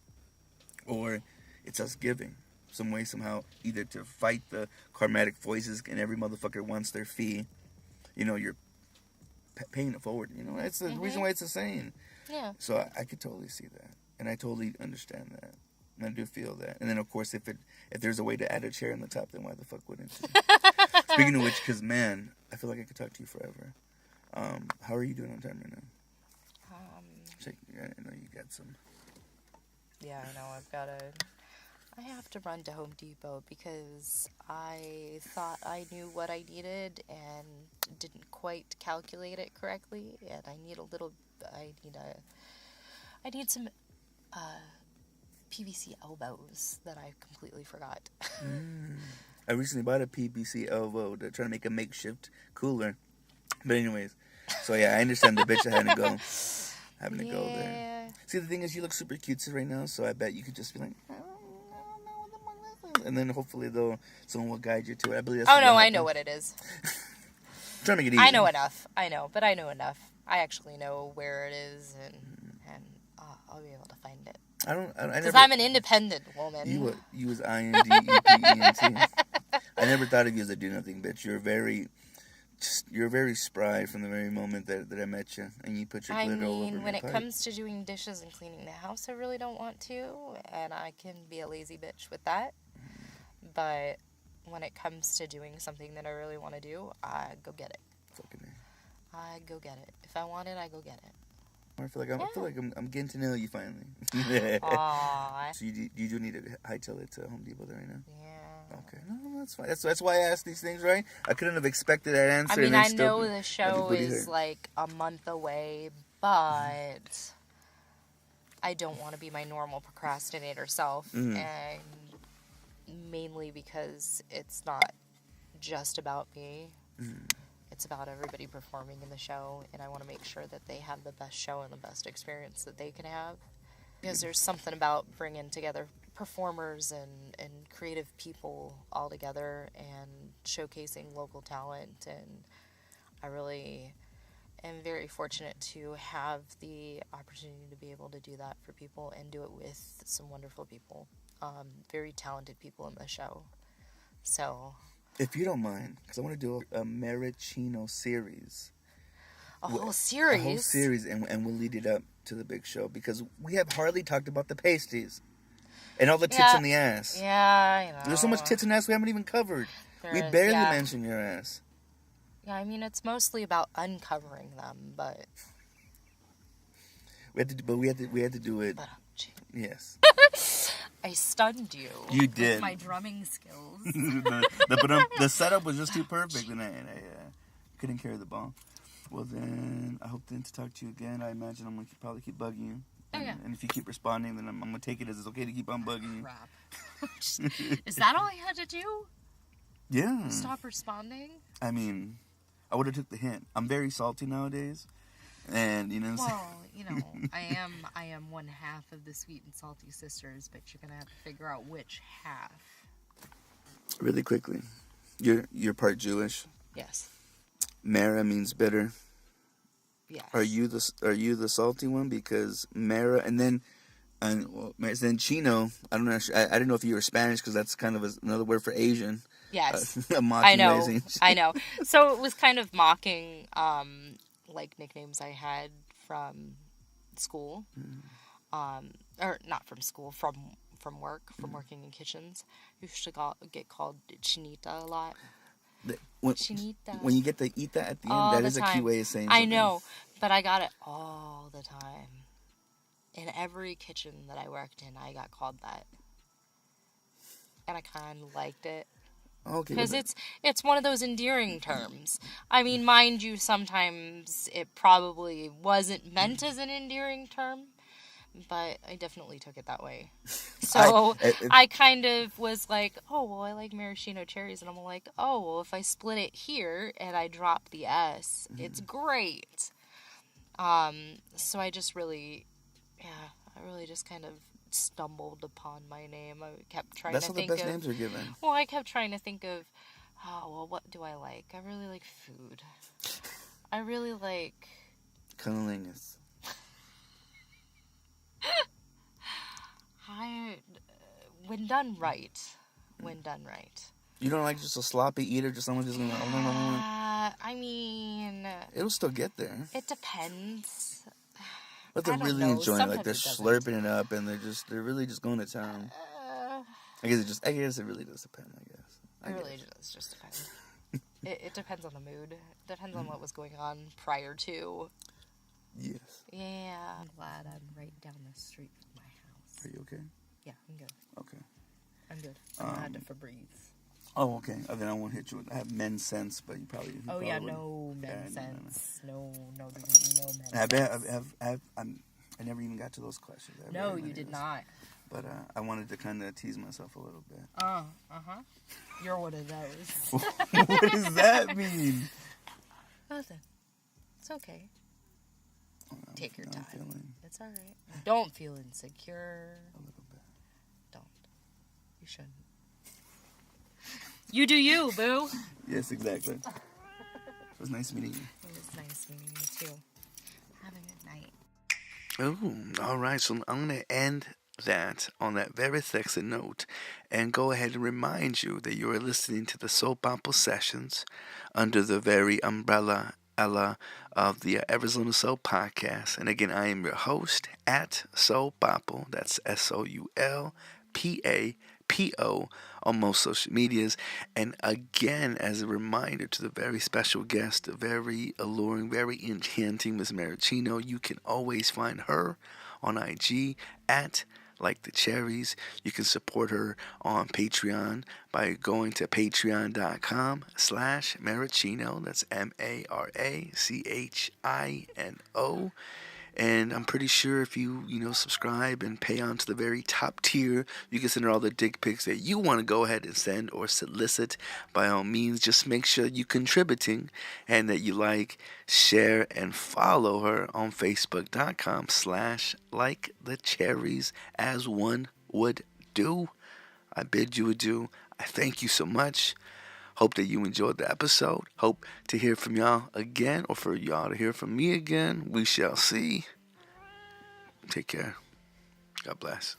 Or it's us giving some way, somehow, either to fight the karmatic voices and every motherfucker wants their fee. You're paying it forward. That's the reason why it's a saying. Yeah. So I could totally see that. And I totally understand that. And I do feel that. And then, of course, if there's a way to add a chair in the top, then why the fuck wouldn't you? Speaking of which, because, man, I feel like I could talk to you forever. How are you doing on time right now? I know you got some. Yeah, I know. I have to run to Home Depot because I thought I knew what I needed and didn't quite calculate it correctly. And I need some PVC elbows that I completely forgot. I recently bought a PVC elbow to try to make a makeshift cooler. But anyways, so yeah, I understand the bitch having to go there. See, the thing is, you look super cutesy right now, so I bet you could just be like, I don't know what the fuck this is. And then hopefully someone will guide you to it. I believe that's I know what it is. Trying to make it easy. I know enough. I know, but I know enough. I actually know where it is, and I'll be able to find it. Because I'm an independent woman. You was INDEPENT. I never thought of you as a do nothing bitch. You're very spry from the very moment that I met you, and you put your glitter all over me. When it comes to doing dishes and cleaning the house, I really don't want to, and I can be a lazy bitch with that. But when it comes to doing something that I really want to do, I go get it. Fucking A. I go get it. If I want it, I go get it. I feel like I'm getting to know you finally. Aww. So you do need to hightail it to Home Depot right now? Yeah. Okay. No, that's fine. That's why I asked these things, right? I couldn't have expected that answer. I mean, I know the show is like a month away, but I don't want to be my normal procrastinator self. Mm-hmm. And mainly because it's not just about me. Mm-hmm. It's about everybody performing in the show, and I want to make sure that they have the best show and the best experience that they can have. Because there's something about bringing together performers and creative people all together and showcasing local talent. And I really am very fortunate to have the opportunity to be able to do that for people and do it with some wonderful people, very talented people in the show. So... If you don't mind, because I want to do a MaraChino series. A whole series? A whole series, and we'll lead it up to the big show, because we have hardly talked about the pasties. And all the tits in the ass. Yeah, I know. There's so much tits and ass we haven't even covered. We barely mentioned your ass. Yeah, I mean, it's mostly about uncovering them, but... We had to do it. Yes. I stunned you. You did. With my drumming skills. the setup was just too perfect, and I couldn't carry the ball. Well, then, I hope then to talk to you again. I imagine I'm going to probably keep bugging you. And if you keep responding, then I'm going to take it as it's okay to keep on bugging you. Crap. Is that all I had to do? Yeah. Stop responding? I mean, I would have took the hint. I'm very salty nowadays. And, you know... Well, you know, I am one half of the sweet and salty sisters, but you're going to have to figure out which half. Really quickly. You're part Jewish? Yes. Mara means bitter. Yes. Are you the salty one? Because Mara, and then Chino. I don't know. I didn't know if you were Spanish, because that's kind of another word for Asian. Yes. I know. I know. So it was kind of mocking, like nicknames I had from school, or not from school, from work, from working in kitchens. You should get called Chinita a lot. Chinita. When you get the ita at the end, that is a key way of saying something. I know, but I got it all the time. In every kitchen that I worked in, I got called that. And I kind of liked it. Okay. Because it's one of those endearing terms. I mean, mind you, sometimes it probably wasn't meant as an endearing term, but I definitely took it that way. So I kind of was like, oh, well, I like maraschino cherries, and I'm like, oh, well, if I split it here and I drop the S, it's great. So I just really, I really just kind of stumbled upon my name. I kept trying to think of... That's what the best names are given. Well, I kept trying to think of, oh, well, what do I like? I really like food. I really like... Cunnilingus. When done right. You don't like just a sloppy eater, just someone just going to... I mean... It'll still get there. It depends. But they're really enjoying it. Like, they're slurping it up, and they're really just going to town. I guess it really does depend, I guess. It really does just depend. It depends on the mood. It depends on what was going on prior to. Yes. Yeah. I'm glad I'm right down the street from my house. Are you okay? Yeah, I'm good. Okay. I'm good. I'm gonna have to Febreze. Oh, okay. Then I won't hit you with... I have men's sense, but you probably... Oh, yeah, no men's sense. No men's sense. I never even got to those questions. No, you did not. But I wanted to kind of tease myself a little bit. Uh-huh. You're one of those. What does that mean? Nothing. It's okay. Take your time. It's all right. Don't feel insecure. A little bit. Don't. You shouldn't. You do you, boo. Yes, exactly. It was nice meeting you. It was nice meeting you too. Have a good night. Oh, all right. So I'm going to end that on that very sexy note and go ahead and remind you that you are listening to the SoulPapo Sessions under the very umbrella Ella of the Arizona Soul Podcast. And again, I am your host at SoulPapo. That's SoulPapo on most social medias. And again, as a reminder to the very special guest, the very alluring, very enchanting Miss Mara Chino, you can always find her on IG at Like the Cherries. You can support her on Patreon by going to patreon.com/MaraChino. That's MaraChino. And I'm pretty sure if you subscribe and pay on to the very top tier, you can send her all the dick pics that you want to go ahead and send or solicit. By all means, just make sure you're contributing and that you like, share, and follow her on Facebook.com/LikeTheCherries as one would do. I bid you adieu. I thank you so much. Hope that you enjoyed the episode. Hope to hear from y'all again, or for y'all to hear from me again. We shall see. Take care. God bless.